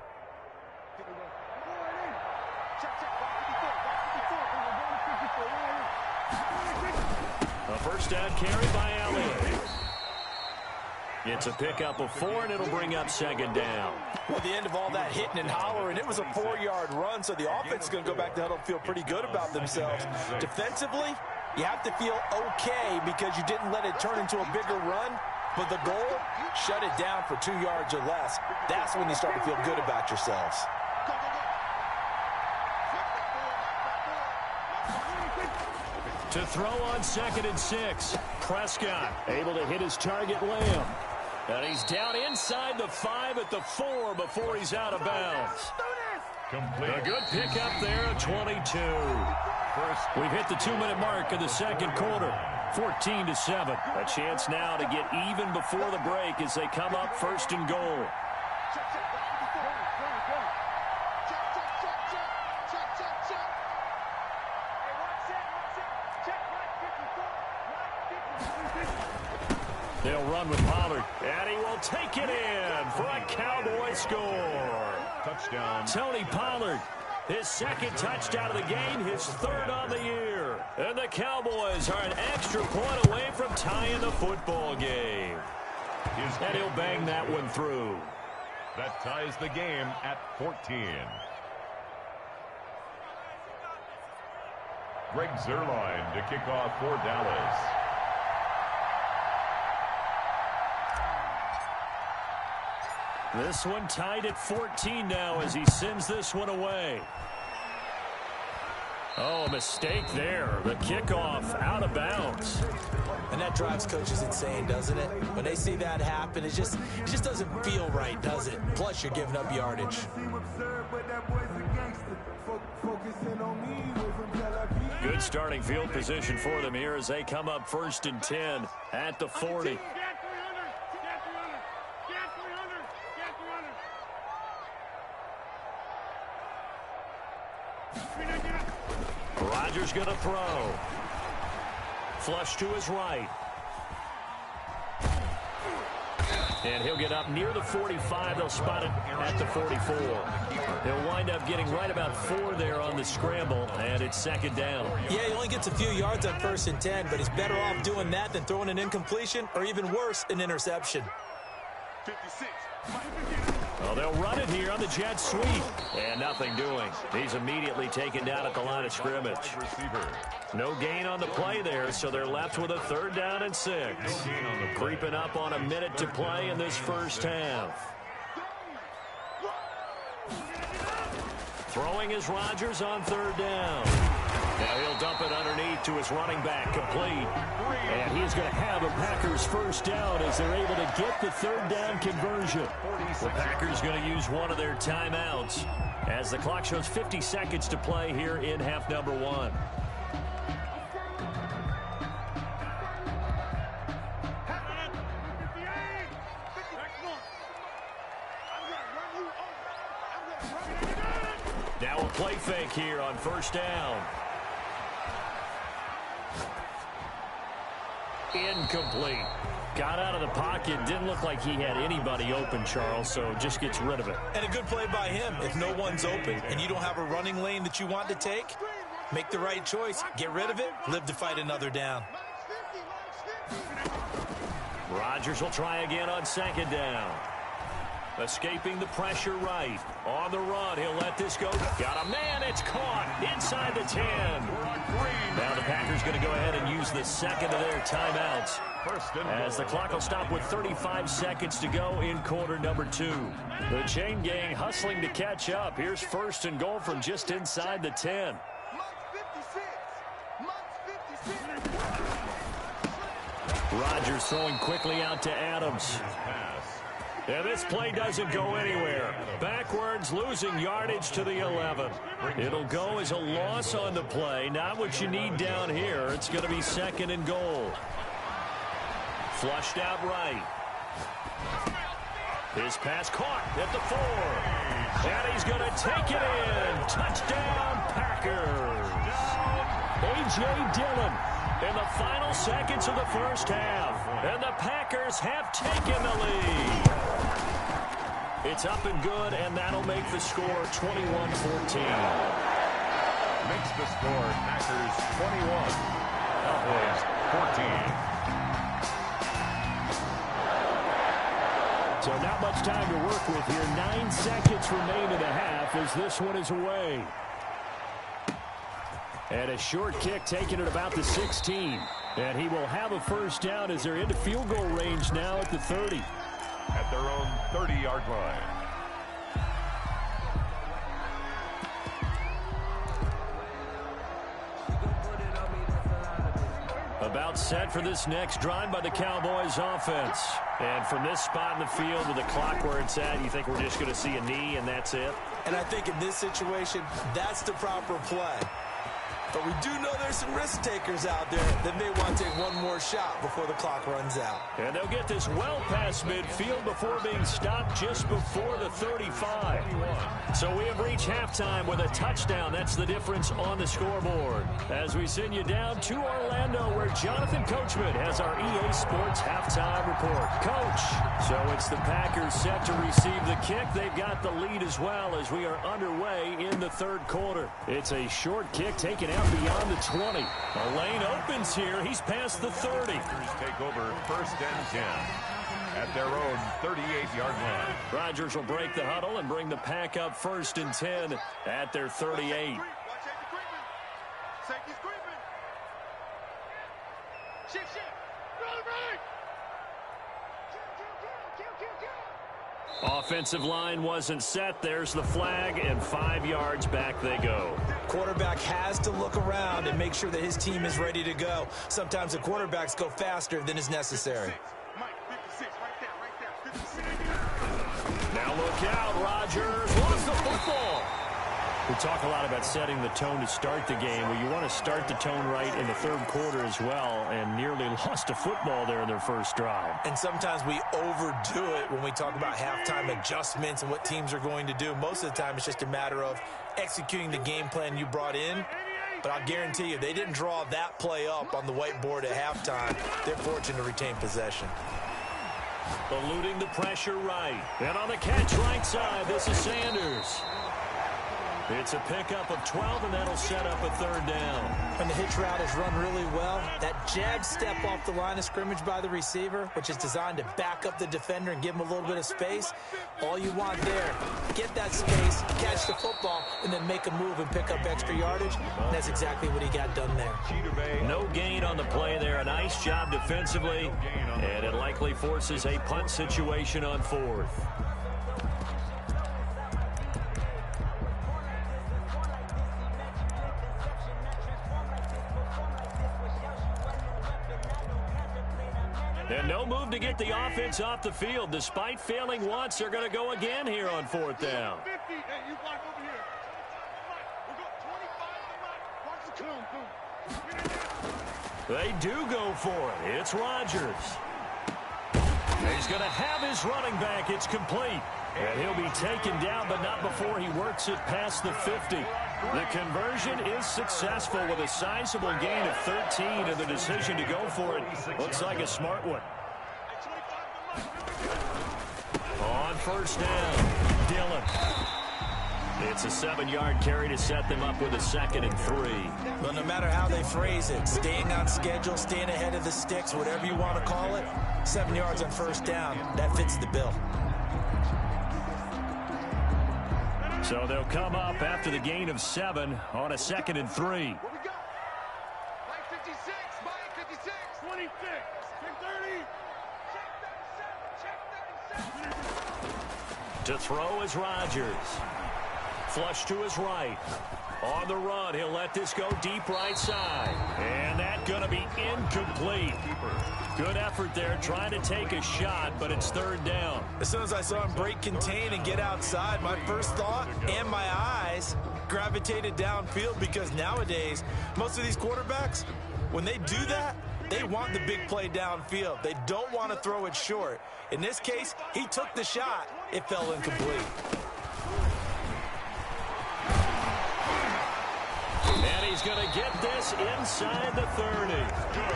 A first down carry by Elliott. It's a pickup of 4, and it'll bring up 2nd down. Well, at the end of all that hitting and hollering, it was a 4-yard run, so the offense is going to go back to huddle and feel pretty good about themselves. Defensively, you have to feel okay because you didn't let it turn into a bigger run, but the goal, shut it down for 2 yards or less. That's when you start to feel good about yourselves. To throw on 2nd and 6. Prescott able to hit his target, Lamb. And he's down inside the 5 at the 4 before he's out of bounds. Complete. A good pickup there at 22. We've hit the 2-minute mark of the 2nd quarter. 14-7. A chance now to get even before the break as they come up 1st and goal. They'll run with Pollard, and he will take it in for a Cowboy score. Touchdown. Tony Pollard, his 2nd touchdown of the game, his 3rd on the year. And the Cowboys are an extra point away from tying the football game. And he'll bang that one through. That ties the game at 14. Greg Zuerlein to kick off for Dallas. This one tied at 14 now as he sends this one away. Oh, a mistake there. The kickoff out of bounds. And that drives coaches insane, doesn't it? When they see that happen, it just doesn't feel right, does it? Plus, you're giving up yardage. Good starting field position for them here as they come up 1st and 10 at the 40. Rodgers going to throw. Flush to his right. And he'll get up near the 45. They'll spot it at the 44. He'll wind up getting right about 4 there on the scramble, and it's second down. Yeah, he only gets a few yards on 1st and 10, but he's better off doing that than throwing an incompletion or even worse, an interception. 56. Well, they'll run it here on the jet sweep. And nothing doing. He's immediately taken down at the line of scrimmage. No gain on the play there, so they're left with a 3rd down and 6. Creeping up on a minute to play in this first half. Throwing is Rodgers on 3rd down. Now he'll dump it underneath to his running back, complete. And he's going to have a Packers 1st down as they're able to get the 3rd down conversion. The Packers going to use one of their timeouts as the clock shows 50 seconds to play here in half number 1. Now a play fake here on 1st down. Incomplete. Got out of the pocket. Didn't look like he had anybody open, Charles, so just gets rid of it. And a good play by him. If no one's open and you don't have a running lane that you want to take, make the right choice. Get rid of it. Live to fight another down. Rodgers will try again on 2nd down. Escaping the pressure right. On the run, he'll let this go. Got a man, it's caught inside the 10. Now the Packers going to go ahead and use the 2nd of their timeouts as the clock will stop with 35 seconds to go in quarter number 2. The chain gang hustling to catch up. Here's 1st and goal from just inside the 10. Rodgers throwing quickly out to Adams. And this play doesn't go anywhere. Backwards, losing yardage to the 11. It'll go as a loss on the play. Not what you need down here. It's going to be 2nd and goal. Flushed out right. His pass caught at the 4. And he's going to take it in. Touchdown, Packers. A.J. Dillon in the final seconds of the first half. And the Packers have taken the lead. It's up and good, and that'll make the score 21-14. Makes the score Packers 21, Cowboys 14. So not much time to work with here. 9 seconds remain in the half as this one is away. And a short kick taken at about the 16. And he will have a 1st down as they're into field goal range now at the 30. At their own 30-yard line. About set for this next drive by the Cowboys offense. And from this spot in the field with the clock where it's at, you think we're just going to see a knee and that's it? And I think in this situation, that's the proper play. But we do know there's some risk takers out there that may want to take one more shot before the clock runs out. And they'll get this well past midfield before being stopped just before the 35. So we have reached halftime with a touchdown. That's the difference on the scoreboard. As we send you down to Orlando where Jonathan Coachman has our EA Sports halftime report. Coach, so it's the Packers set to receive the kick. They've got the lead as well as we are underway in the 3rd quarter. It's a short kick taken out beyond the 20. A lane opens here. He's past the 30. Take over 1st and 10 at their own 38-yard line. Rodgers will break the huddle and bring the pack up 1st and 10 at their 38. Offensive line wasn't set. There's the flag, and 5 yards back they go. Quarterback has to look around and make sure that his team is ready to go. Sometimes the quarterbacks go faster than is necessary. Now look out, Rodgers lost the football. We talk a lot about setting the tone to start the game. Well, you want to start the tone right in the 3rd quarter as well, and nearly lost a football there in their first drive. And sometimes we overdo it when we talk about halftime adjustments and what teams are going to do. Most of the time, it's just a matter of executing the game plan you brought in. But I'll guarantee you, they didn't draw that play up on the whiteboard at halftime. They're fortunate to retain possession. Eluding the pressure right. And on the catch right side, this is Sanders. It's a pickup of 12, and that'll set up a third down. When the hitch route is run really well, that jab step off the line of scrimmage by the receiver, which is designed to back up the defender and give him a little bit of space, all you want there, get that space, catch the football, and then make a move and pick up extra yardage, and that's exactly what he got done there. No gain on the play there. A nice job defensively, and it likely forces a punt situation on fourth. And no move to get the offense off the field. Despite failing once, they're going to go again here on fourth down. They do go for it. It's Rodgers. He's going to have his running back. It's complete. And he'll be taken down, but not before he works it past the 50. The conversion is successful with a sizable gain of 13, and the decision to go for it looks like a smart one. On first down, Dillon. It's a 7-yard carry to set them up with a 2nd and 3. Well, no matter how they phrase it, staying on schedule, staying ahead of the sticks, whatever you want to call it, 7 yards on first down, that fits the bill. So they'll come up after the gain of 7 on a 2nd and 3. What we got? Mike 56, Mike 56, 26, check 30, check 37, check 37. To throw is Rodgers. Flush to his right. On the run, he'll let this go deep right side. And that's going to be incomplete. Good effort there, trying to take a shot, but it's third down. As soon as I saw him break contain and get outside, my first thought and my eyes gravitated downfield, because nowadays, most of these quarterbacks, when they do that, they want the big play downfield. They don't want to throw it short. In this case, he took the shot. It fell incomplete. And he's going to get this inside the 30.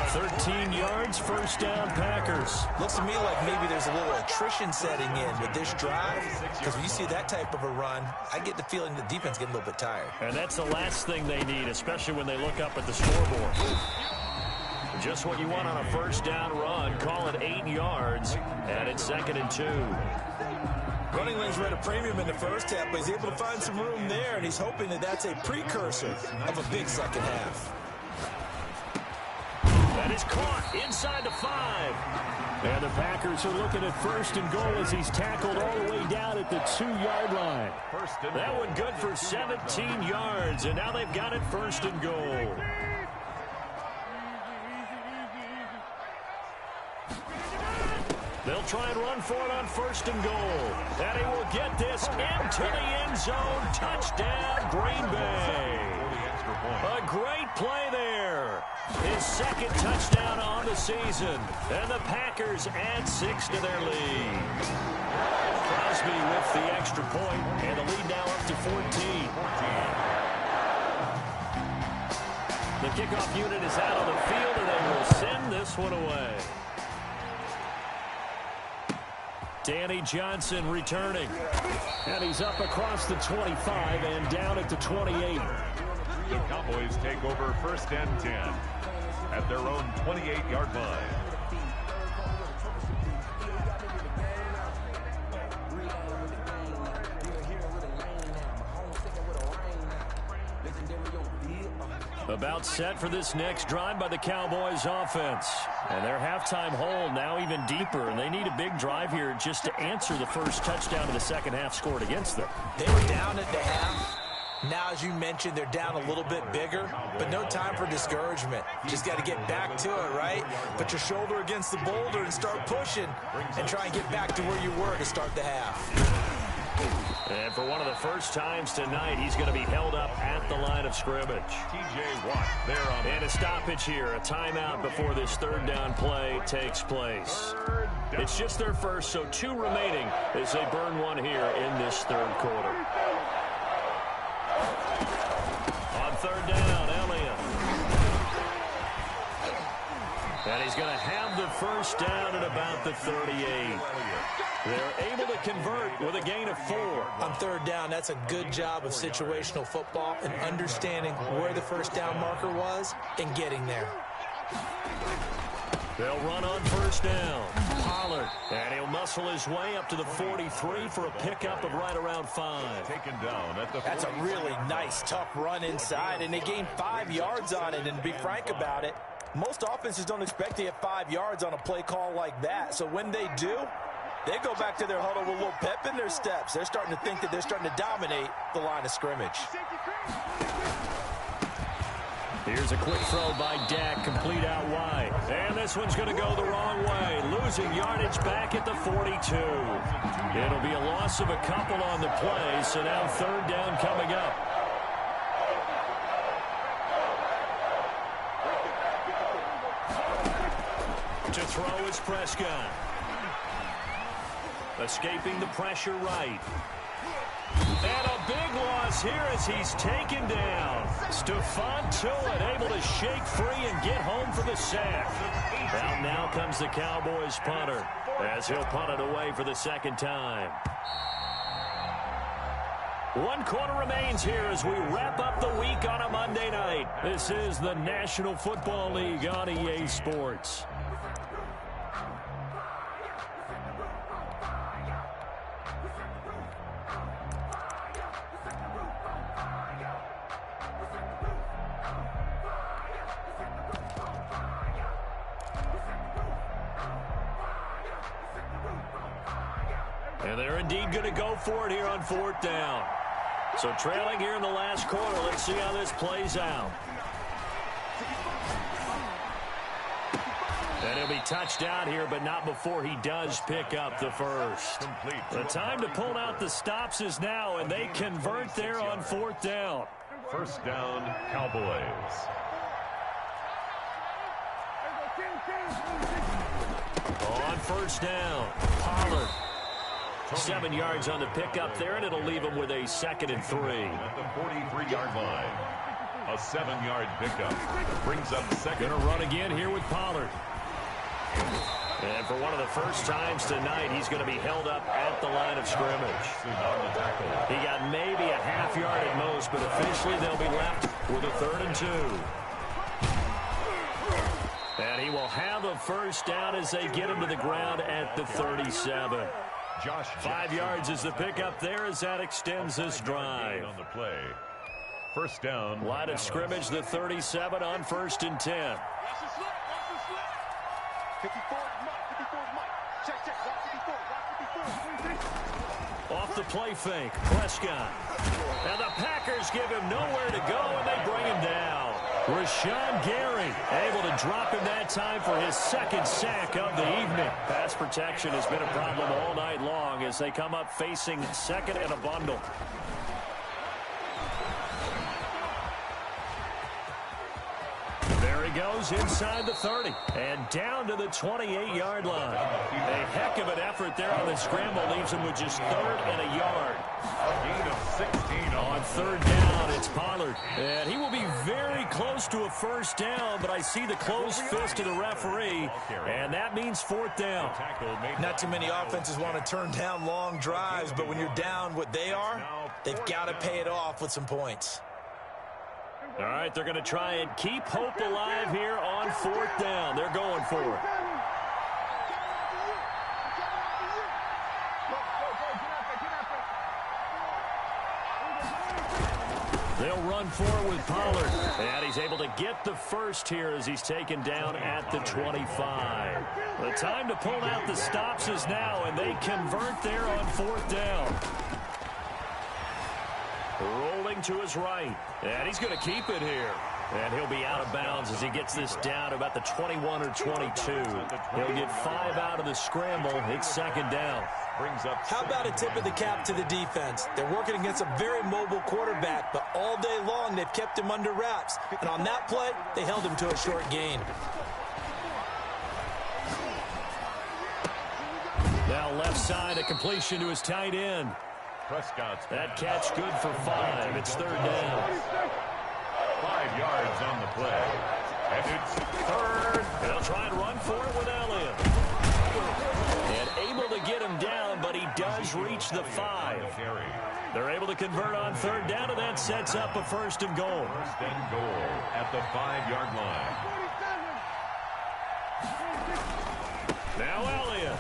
13 yards, first down, Packers. Looks to me like maybe there's a little attrition setting in with this drive, because when you see that type of a run, I get the feeling the defense getting a little bit tired. And that's the last thing they need, especially when they look up at the scoreboard. Just what you want on a first down run. Call it 8 yards, and it's 2nd and 2. Running lanes were at a premium in the first half, but he's able to find some room there, and he's hoping that that's a precursor of a big second half. That is caught inside the 5. And the Packers are looking at 1st and goal as he's tackled all the way down at the 2-yard line. That one good for 17 yards, and now they've got it 1st and goal. They'll try and run for it on 1st and goal. And he will get this into the end zone. Touchdown, Green Bay. A great play there. His 2nd touchdown on the season. And the Packers add 6 to their lead. Crosby with the extra point, and the lead now up to 14. The kickoff unit is out on the field, and they will send this one away. Danny Johnson returning. And he's up across the 25 and down at the 28. The Cowboys take over 1st and 10 at their own 28-yard line. About set for this next drive by the Cowboys offense. And their halftime hole now even deeper, and they need a big drive here just to answer the first touchdown of the second half scored against them. They were down at the half. Now, as you mentioned, they're down a little bit bigger, but no time for discouragement. Just got to get back to it, right? Put your shoulder against the boulder and start pushing and try and get back to where you were to start the half. And for one of the first times tonight, he's going to be held up at the line of scrimmage. TJ Watt there on and a stoppage here, a timeout before this third down play takes place. It's just their first, so 2 remaining as they burn one here in this third quarter. On third down, Elliott. And he's going to have the first down at about the 38. They're able to convert with a gain of 4. On third down, that's a good job of situational football and understanding where the first down marker was and getting there. They'll run on first down. Pollard, and he'll muscle his way up to the 43 for a pickup of right around 5. Taken down at the 43. That's a really nice, tough run inside, and they gained 5 yards on it. And to be frank about it, most offenses don't expect to get 5 yards on a play call like that. So when they do, they go back to their huddle with a little pep in their steps. They're starting to think that they're starting to dominate the line of scrimmage. Here's a quick throw by Dak, complete out wide. And this one's going to go the wrong way, losing yardage back at the 42. It'll be a loss of a couple on the play, so now third down coming up. To throw is Prescott. Escaping the pressure right. And a big loss here as he's taken down. Stephon Tuitt able to shake free and get home for the sack. And now comes the Cowboys punter as he'll punt it away for the second time. 1 quarter remains here as we wrap up the week on a Monday night. This is the National Football League on EA Sports. And they're indeed going to go for it here on fourth down. So trailing here in the last quarter. Let's see how this plays out. And he'll be touched out here, but not before he does pick up the first. The time to pull out the stops is now, and they convert there on fourth down. First down, Cowboys. On first down, Pollard. 7 yards on the pickup there, and it'll leave him with a 2nd and 3. At the 43-yard line. A 7-yard pickup. Brings up second. Going to run again here with Pollard. And for one of the first times tonight, he's going to be held up at the line of scrimmage. He got maybe a half yard at most, but officially they'll be left with a 3rd and 2. And he will have a first down as they get him to the ground at the 37. 5 yards is the pickup there as that extends this drive. On the play. First down. Line of scrimmage, the 37 on 1st and 10. Off the play fake, Prescott. And the Packers give him nowhere to go, and they bring him down. Rashawn Gary able to drop him that time for his 2nd sack of the evening. Pass protection has been a problem all night long as they come up facing 2nd and a bundle. There he goes inside the 30 and down to the 28-yard line. A heck of an effort there on the scramble leaves him with just 3rd and a yard. A gain of 16 on 3rd down. It's Pollard, and he will be very close to a first down, but I see the closed fist of the referee, and that means 4th down. Not too many offenses want to turn down long drives, but when you're down what they are, they've got to pay it off with some points. All right, they're going to try and keep hope alive here on 4th down. They're going for it. They'll run forward with Pollard, and he's able to get the first here as he's taken down at the 25. The time to pull out the stops is now, and they convert there on 4th down. Rolling to his right, and he's going to keep it here. And he'll be out of bounds as he gets this down to about the 21 or 22. He'll get 5 out of the scramble. It's 2nd down. How about a tip of the cap to the defense? They're working against a very mobile quarterback, but all day long they've kept him under wraps. And on that play, they held him to a short gain. Now left side, a completion to his tight end. Prescott's that catch good for 5. It's 3rd down. 5 yards on the play. And it's third. They'll try and run for it with Elliott. And able to get him down, but he does reach the 5. They're able to convert on third down, and that sets up a 1st and goal. 1st and goal at the 5-yard line. Now Elliott.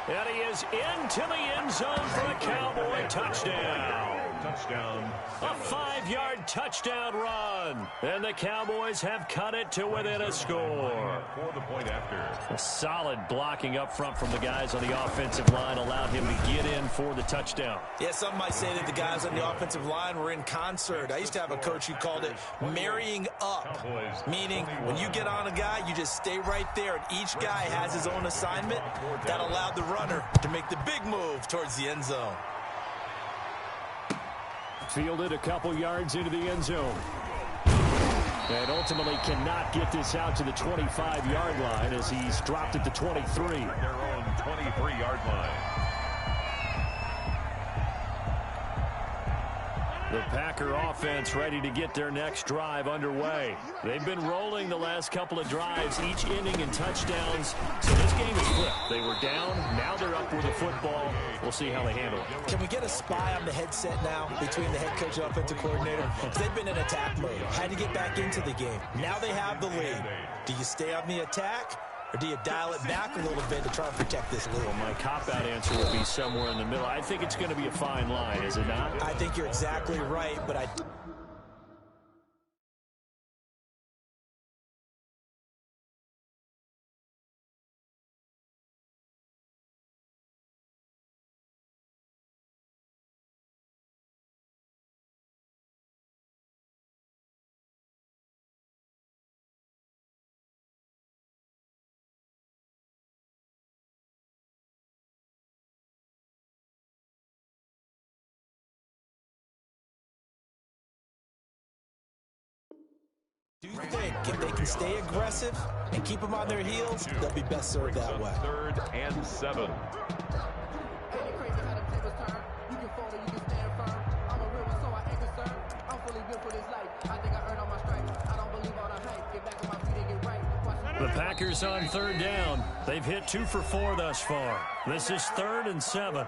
And he is into the end zone for a Cowboy touchdown. Touchdown. A 5-yard touchdown run. And the Cowboys have cut it to within a score. For the point after. A solid blocking up front from the guys on the offensive line allowed him to get in for the touchdown. Yeah, some might say that the guys on the offensive line were in concert. I used to have a coach who called it marrying up, meaning when you get on a guy, you just stay right there, and each guy has his own assignment. That allowed the runner to make the big move towards the end zone. Fielded a couple yards into the end zone. And ultimately cannot get this out to the 25-yard line as he's dropped at the 23. Their own 23-yard line. The Packer offense ready to get their next drive underway. They've been rolling the last couple of drives, each ending in touchdowns. So this game is flipped. They were down, now they're up with the football. We'll see how they handle it. Can we get a spy on the headset now between the head coach and offensive coordinator? Because they've been in attack mode. Had to get back into the game. Now they have the lead. Do you stay on the attack? Or do you dial it back a little bit to try and protect this lead? Well, my cop-out answer would be somewhere in the middle. I think it's going to be a fine line, is it not? I think you're exactly right, but I... Do you think if they can stay aggressive and keep them on their heels, they'll be best served that way? 3rd and 7. The Packers on 3rd down. They've hit 2 for 4 thus far. This is 3rd and 7.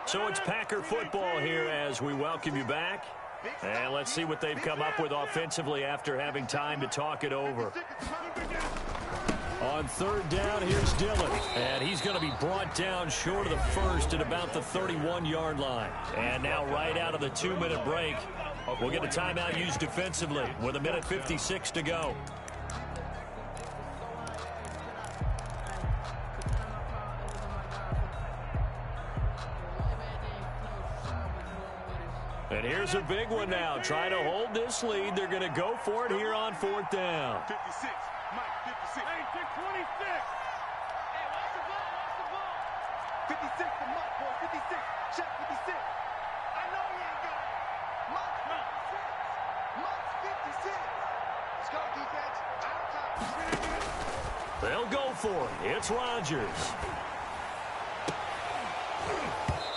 So it's Packer football here as we welcome you back. And let's see what they've come up with offensively after having time to talk it over. On 3rd down, here's Dillon. And he's going to be brought down short of the 1st at about the 31-yard line. And now right out of the 2-minute break, we'll get a timeout used defensively with 1:56 to go. And here's a big one now. Trying to hold this lead. They're going to go for it here on 4th down. 56. Mike, 56. Hey, 26. Hey, watch the ball. Watch the ball. 56 for Mike, boy. 56. Check 56. I know he ain't got it. Mike's 56. Mike's 56. Let's go, defense. Out of time. They'll go for it. It's Rodgers.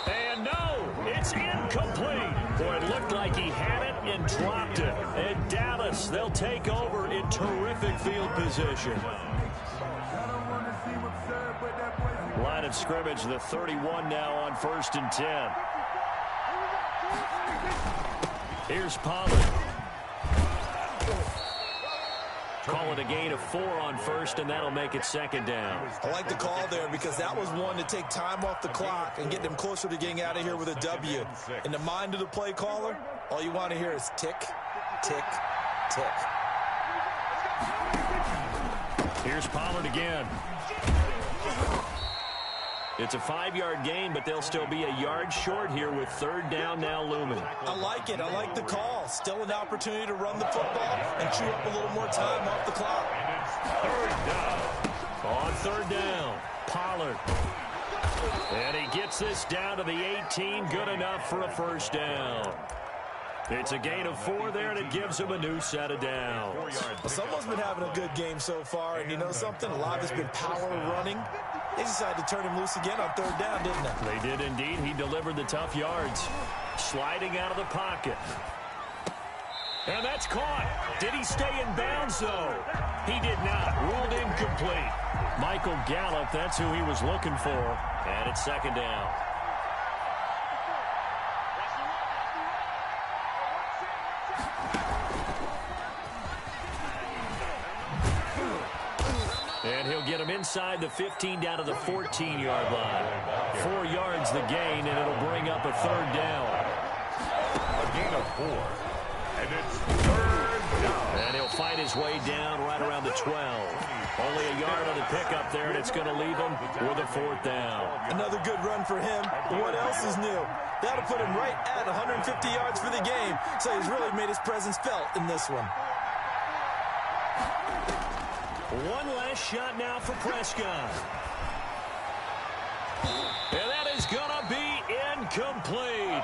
And no, it's incomplete. Boy, it looked like he had it and dropped it. And Dallas, they'll take over in terrific field position. Line of scrimmage, the 31 now on 1st and 10. Here's Pollard. Call it a gain of 4 on 1st, and that'll make it 2nd down. I like the call there because that was one to take time off the clock and get them closer to getting out of here with a W. In the mind of the play caller, all you want to hear is tick, tick, tick. Here's Pollard again. It's a 5-yard gain, but they'll still be a yard short here with 3rd down now looming. I like it. I like the call. Still an opportunity to run the football and chew up a little more time off the clock. On 3rd down, Pollard. And he gets this down to the 18. Good enough for a 1st down. It's a gain of 4 there, and it gives him a new set of downs. Well, someone's been having a good game so far, and you know something? A lot of it's been power running. They decided to turn him loose again on 3rd down, didn't they? They did indeed. He delivered the tough yards. Sliding out of the pocket. And that's caught. Did he stay in bounds, though? He did not. Ruled incomplete. Michael Gallup, that's who he was looking for. And it's second down. And he'll get him inside the 15 down to the 14-yard line. 4 yards the gain, and it'll bring up a third down. A gain of 4. And it's third down. And he'll fight his way down right around the 12. Only a yard on the pickup there, and it's going to leave him with a fourth down. Another good run for him. What else is new? That'll put him right at 150 yards for the game, so he's really made his presence felt in this one. One last shot now for Prescott. And that is going to be incomplete.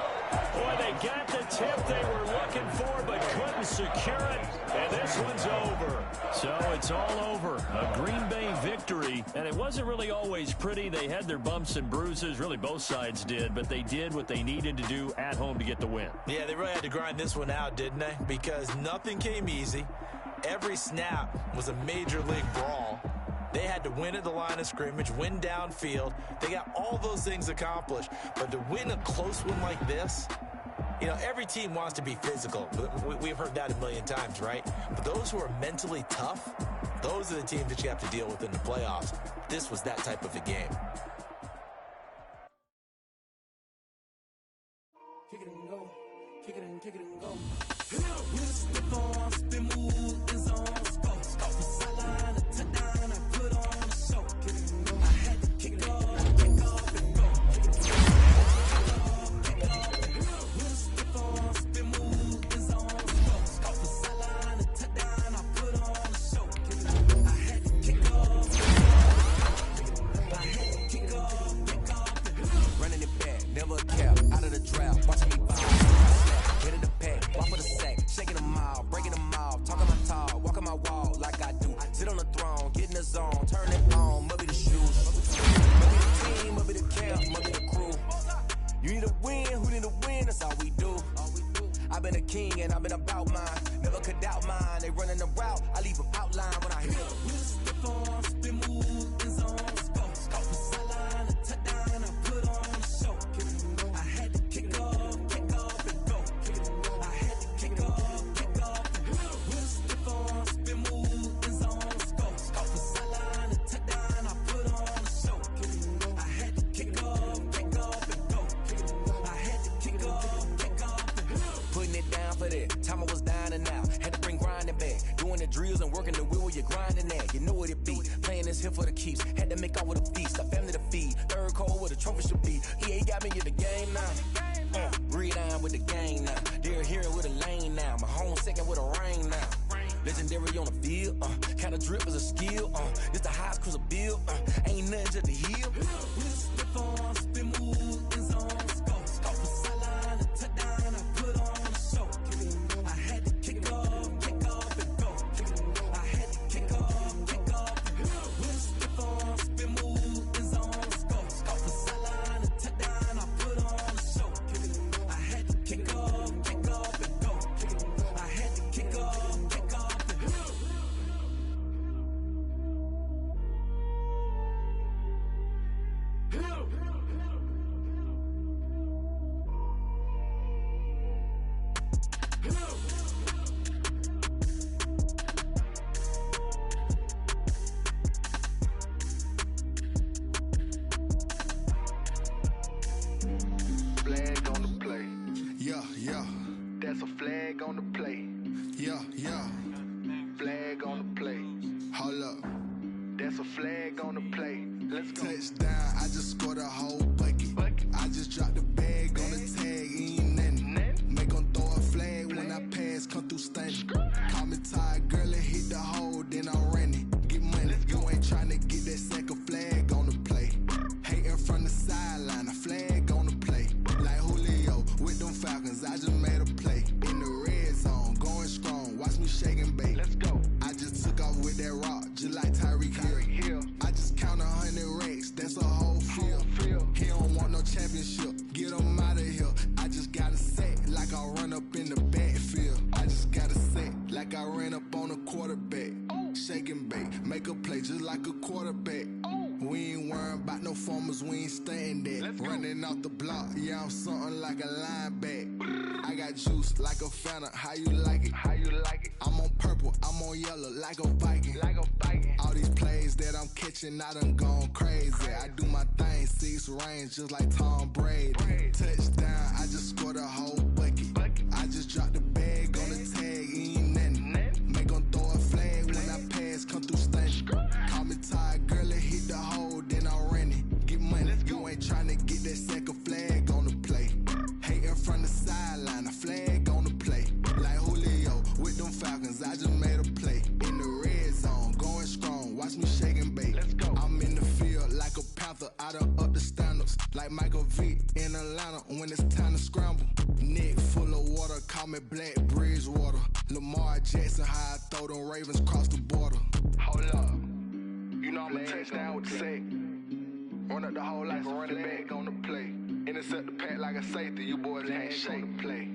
Boy, they got the tip they were looking for, but couldn't secure it. And this one's over. So it's all over. A Green Bay victory. And it wasn't really always pretty. They had their bumps and bruises. Really, both sides did. But they did what they needed to do at home to get the win. Yeah, they really had to grind this one out, didn't they? Because nothing came easy. Every snap was a major league brawl. They had to win at the line of scrimmage, win downfield. They got all those things accomplished. But to win a close one like this, you know, every team wants to be physical. We've heard that a million times, right? But those who are mentally tough, those are the teams that you have to deal with in the playoffs. This was that type of a game. Kick it and go. Kick it and go. We'll step on, spin, move, and zone. Go. From sideline to touchdown, I put on a show. Kick it and go. I had to kick it off and go. We'll step on, spin, move, and zone. Go. From sideline to touchdown, I put on a show. Kick it and go. I had to kick off. Running it back, never a cap. Out of the drought, watching me ball. Get in the pack, walk for the sack, shaking them all, breaking them off, talking my talk, walking my wall like I do. Sit on the throne, get in the zone, turn it on, must be the shoes. Must be the team, must be the camp, must be the crew. You need a win, who need a win, that's all we do. I've been a king and I've been about mine, never could doubt mine. They running the route, I leave them outline when I hit it. We'll step on, spin, move, and zone. Go from sideline to touchdown, I put on a show. I had to kick off and go. I had to kick off. We'll step on, spin, move, and zone. Go from sideline to touchdown, I put on a show. I had to kick off and go. I had to kick off. Putting it down for that. Time I was down and out. Had to bring grinding back. Doing the drills and working the wheel where you're grinding at. You know what it be. Playing this here for the keeps. Had to make out with a feast. A family to feed. Third cold where the trophy should be. EA got me in the game now. Read on with the game now. They're hearing with a lane now. My home second with a rain now. Legendary on the field. Kind of drip is a skill. It's the highest cruiser bill. Ain't nothing to the hill. We'll step on, spin, move, and zone. Go from sideline to touchdown, I put on a show. I had to kick off and go. I had to kick off. We'll step on, spin, move, and zone. Go from sideline to touchdown, I put on a show. I had to kick off and go. I had to kick off. Flag on the play. Yeah. That's a flag on the play. Yeah. Flag on the play. Hold up. That's a flag on the play. Let's go. Touchdown, I just scored a whole bucket. I just dropped the bag on the tag, ain't nothing. Make them throw a flag when I pass, come through stunning. Call me tired, girl, and hit the hole, then I'm running. Get money, you ain't trying to get that second flag on the play. Hating from the sideline, a flag on the play. Like Julio with them Falcons, I just made a play. In the red zone, going strong, watch me shake and bake. Let's go. I just took off with that rock, just like Tyreek Hill. I just count 100 racks, that's a whole field. He don't want no championship, give like a quarterback. We ain't worrying about no formers, we ain't staying there. Running off the block, yeah, I'm something like a linebacker. I got juice like a Fanta, how you like it? How you like it? I'm on purple, I'm on yellow, like a Viking. Like a Viking. All these plays that I'm catching, I done gone crazy. I do my thing, 6 range, just like Tom Brady. Touchdown, I just scored a whole bucket. I just dropped the bag on the tag, ain't nothing. Make 'em throw a flag when I pass, come through stunning. Call me tired, girl, it hit the hole, then I ran it. Get money, you ain't tryna get that second flag on the play. Hating from the sideline, a flag on the play. Like Julio with them Falcons, I just made a play. In the red zone, going strong, watch me shake and bake. I'm in the field like a Panther, I done up the standards. Like Michael Vick in Atlanta when it's time to scramble. Neck full of water, call me Black Bridgewater. Lamar Jackson, how I throw them Ravens cross the border. Hold up, you know I'm a touchdown with the sack. Run up the whole like a running back on the play. Intercept the pack like a safety, you boys can't shake the play.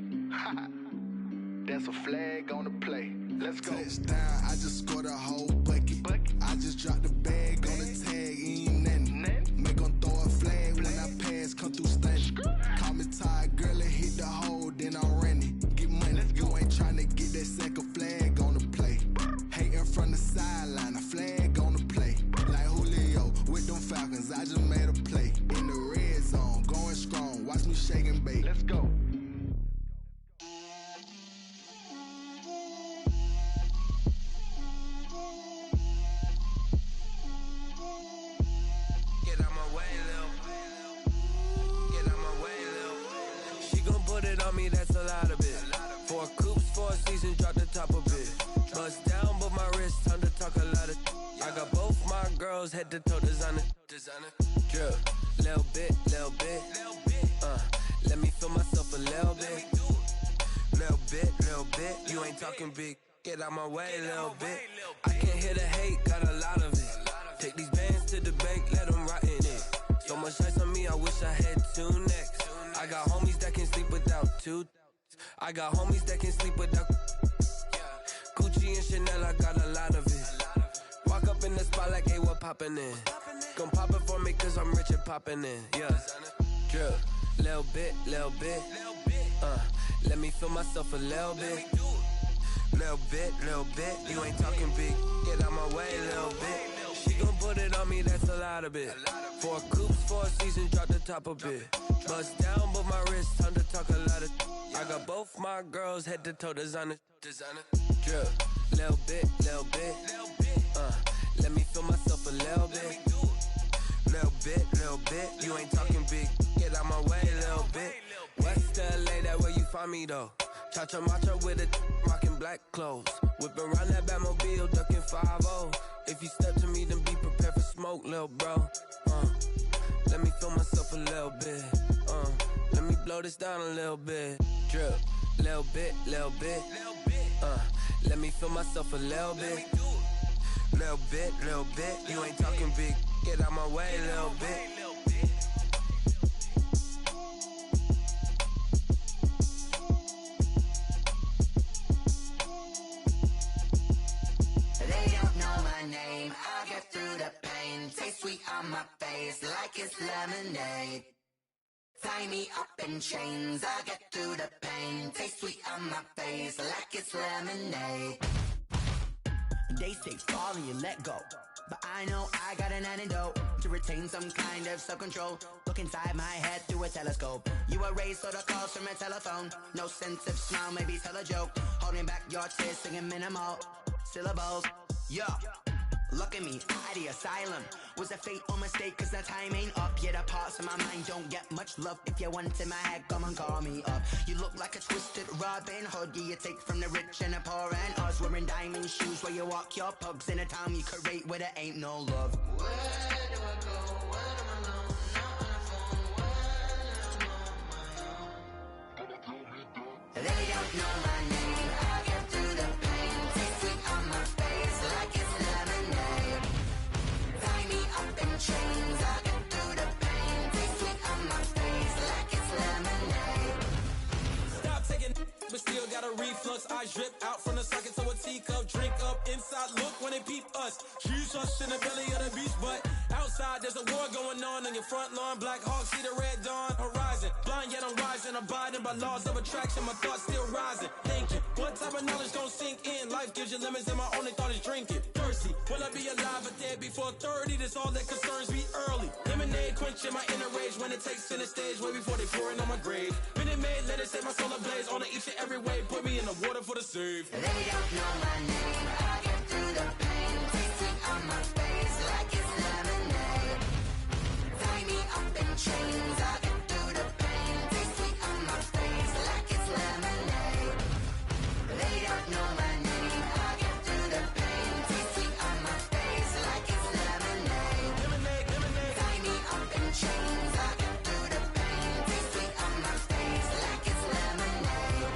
That's a flag on the play. Let's go. Touchdown, I just scored a whole bucket. I just dropped the bag on the tag, ain't nothing. Make 'em throw a flag when I pass, come through stunning. Call me tired, girl, it hit the hole, then I ran it. Get money, you ain't tryna get that second flag on the play. Hating from the sideline, a flag on the play. Like Julio with them Falcons, I just made a play. In the red zone, going strong, watch me shake and bake. Let's go. Get out my way, Lil. Get out my way, Lil. She gon' put it on me, that's a lot of it. 4 coops, 4 seasons, drop the top of it. Bust down, but my wrist, time to talk a lot of. I got both my girls, head to toe designer. Drip, little bit. Let me feel myself a little bit. Little bit. You ain't talking big. Get out my way, little bit. I can't hear the hate, got a lot of it. Take these bands to the bank, let them rot in it. So much ice on me, I wish I had 2 necks. I got homies that can sleep without 2. I got homies that can sleep without. Gucci and Chanel, I got a lot of it. Walk up in the spot like, hey, what poppin' in? Gon' pop it for me cause I'm rich and poppin' in, yeah. Drip, little bit. Let me feel myself a little bit. Little bit. You ain't talking big. Get out my way, little bit. She gon' put it on me, that's a lot of it. 4 coops, 4 seasons, drop the top a bit. Bust down, but my wrist, time to talk a lot of. I got both my girls, head to toe designer. Drip, little bit. Let me feel myself a little bit. Little bit. You ain't talking big. Get out my way, little bit. West LA, that where you find me though. Cha-cha matcha with it, rockin' black clothes. Whippin' around that Batmobile, duckin' 5-0. If you step to me, then be prepared for smoke, lil' bro. Let me feel myself a little bit. Let me blow this down a little bit. Drip, little bit. Let me feel myself a little bit. Little bit. You ain't talking big. Get out my way, little bit. They don't know my name, I get through the pain. Taste sweet on my face like it's lemonade. Tie me up in chains, I get through the pain. Taste sweet on my face like it's lemonade. They say fall and you let go, but I know I got an antidote to retain some kind of self-control. Look inside my head through a telescope. You erase all the calls from a telephone. No sense of smile, maybe tell a joke. Holding back your tears, singing minimal syllables. Yo, look at me, out the asylum. Was a fate or mistake, cause the time ain't up. Yet the parts of my mind don't get much love. If you want in my head, come and call me up. You look like a twisted Robin Hood. Yeah, you take from the rich and the poor and us. Wearing diamond shoes where you walk your pugs in a town you create where there ain't no love. Where do I go? When I'm alone? Not on the phone. When I'm on my own. They don't know my name, I get through the pain. Taste sweet on my face like it's lemonade. Tie me up in chains, I get through the pain. Taste sweet on my face like it's lemonade. Stop taking but still got a reflux. I drip out from the socket to a teacup. Drink up inside, look when they peep up. us. She's us in the belly of the beast, but outside there's a war going on your front lawn. Black Hawk see the red dawn horizon. Blind yet I'm rising, abiding by laws of attraction. My thoughts still rising, thinking what type of knowledge gon' sink in? Life gives you limits and my only thought is drinking. Thirsty, will I be alive or dead before 30? That's all that concerns me early. Lemonade quenching my inner rage when it takes center stage way before they pouring on my grave. Minute Maid, let it set my soul ablaze on each and every way. Put me in the water for the save. They don't know my name. I get through the pain, tasting on my face like it's lemonade. Tie me up in chains. I get through the pain, tasting on my face like it's lemonade. They don't know my name. I get through the pain, tasting on my face like it's lemonade. Lemonade, lemonade. Tie me up in chains. I get through the pain, tasting on my face like it's lemonade.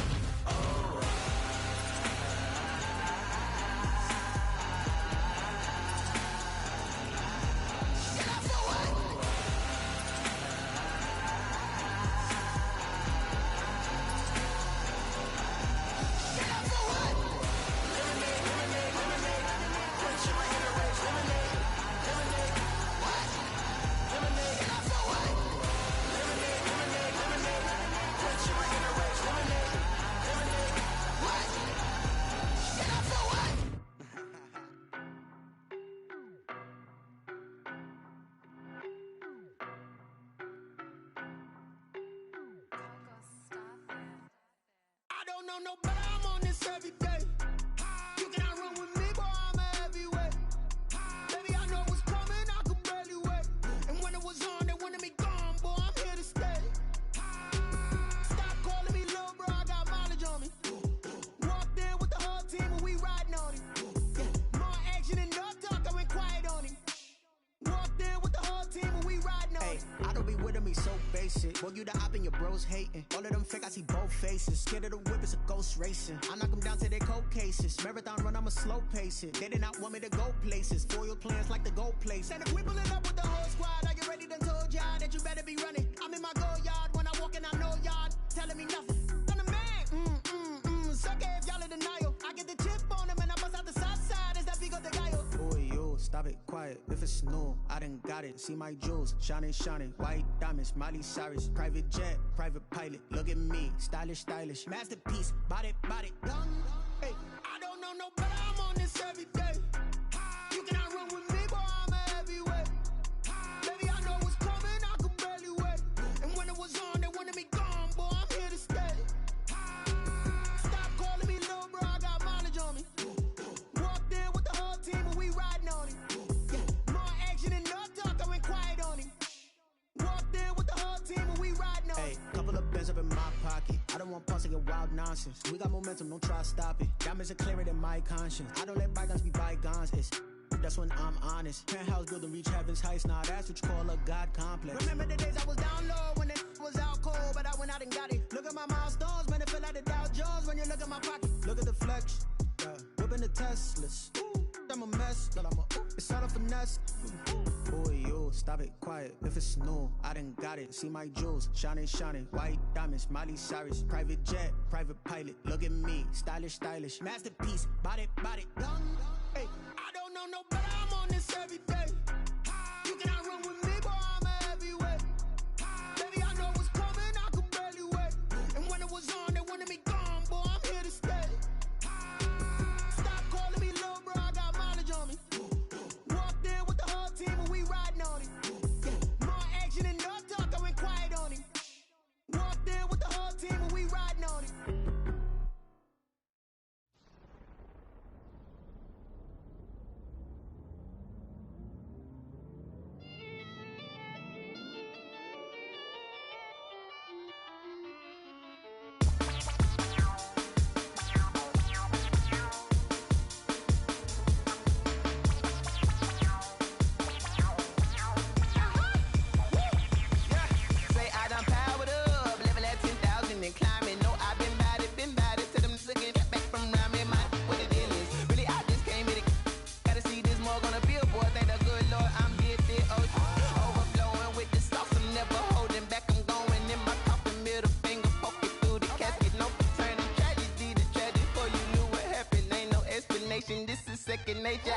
I don't know no better, I'm on this every day. You cannot run with me, boy, I'm a heavyweight. Baby, I know what's coming, I could barely wait. And when it was on, they wanted me gone, boy, I'm here to stay. Stop calling me little bro, I got mileage on me. Walked in with the whole team and we riding on him. Yeah, more action than no talk, I went quiet on him. Walked in with the whole team and we riding on him. I don't be with me so basic. Boy, you the op and your bros hating. All of them fake, I see both faces. Scared of the whip, it's a ghost racing. I knock them down to their cold cases. Marathon run, I'ma slow pace it. They did not want me to go places. Foil plans like the go place. And if we pulling up with the whole squad, are you ready? Done told y'all that you better be running. I'm in my go yard when I walk in, I know y'all telling me nothing. I'm the man. Suck it if y'all in denial. I get the chip on them and I bust out the south side. Is that Vigo de Gallo? Boy, yo, stop it, quiet. If it's new, I done got it. See my jewels, shining, shining. White diamonds, Miley Cyrus. Private jet, private pilot. Look at me, stylish, stylish. Masterpiece, body, done. Hey, I don't know no better, I'm on this every day. You cannot run with me, boy, I'm a heavyweight. Baby, I know what's coming, I could barely wait. And when it was on, they wanted me gone, boy, I'm here to stay. Stop calling me little bro, I got mileage on me. Walked in with the whole team and we riding on him. Yeah, more action than no talk, I went quiet on him. Walked in with the whole team and we riding on him. Hey, couple of bands up in my pocket. I don't want pause to get wild nonsense. We got momentum, don't try to stop it. Diamonds are clearer than my conscience. I don't let bygones be bygones. That's when I'm honest. Penthouse building reach heaven's heights. Nah, that's what you call a God complex. Remember the days I was down low when it was out cold, but I went out and got it. Look at my milestones, man, it feel like the Dow Jones when you look at my pocket. Look at the flex, whipping the Teslas. I'm a mess, but it's all a finesse. Boy, yo, stop it, quiet. If it's new, I done got it. See my jewels, shining, shining. White diamonds, Miley Cyrus. Private jet, private pilot. Look at me, stylish, stylish. Masterpiece, body, done. Hey, I don't know no better, I'm on this every day. You cannot run with me, boy, I'm a heavyweight. Baby, I know what's coming, I could barely wait. And when it was on, they wanted me gone, boy, I'm here to stay. Stop calling me little bro, I got mileage on me. Walked in with the whole team and we riding on him. Yeah, more action than no talk, I went quiet on him. Walked in with the whole team and we riding on him. This is second nature.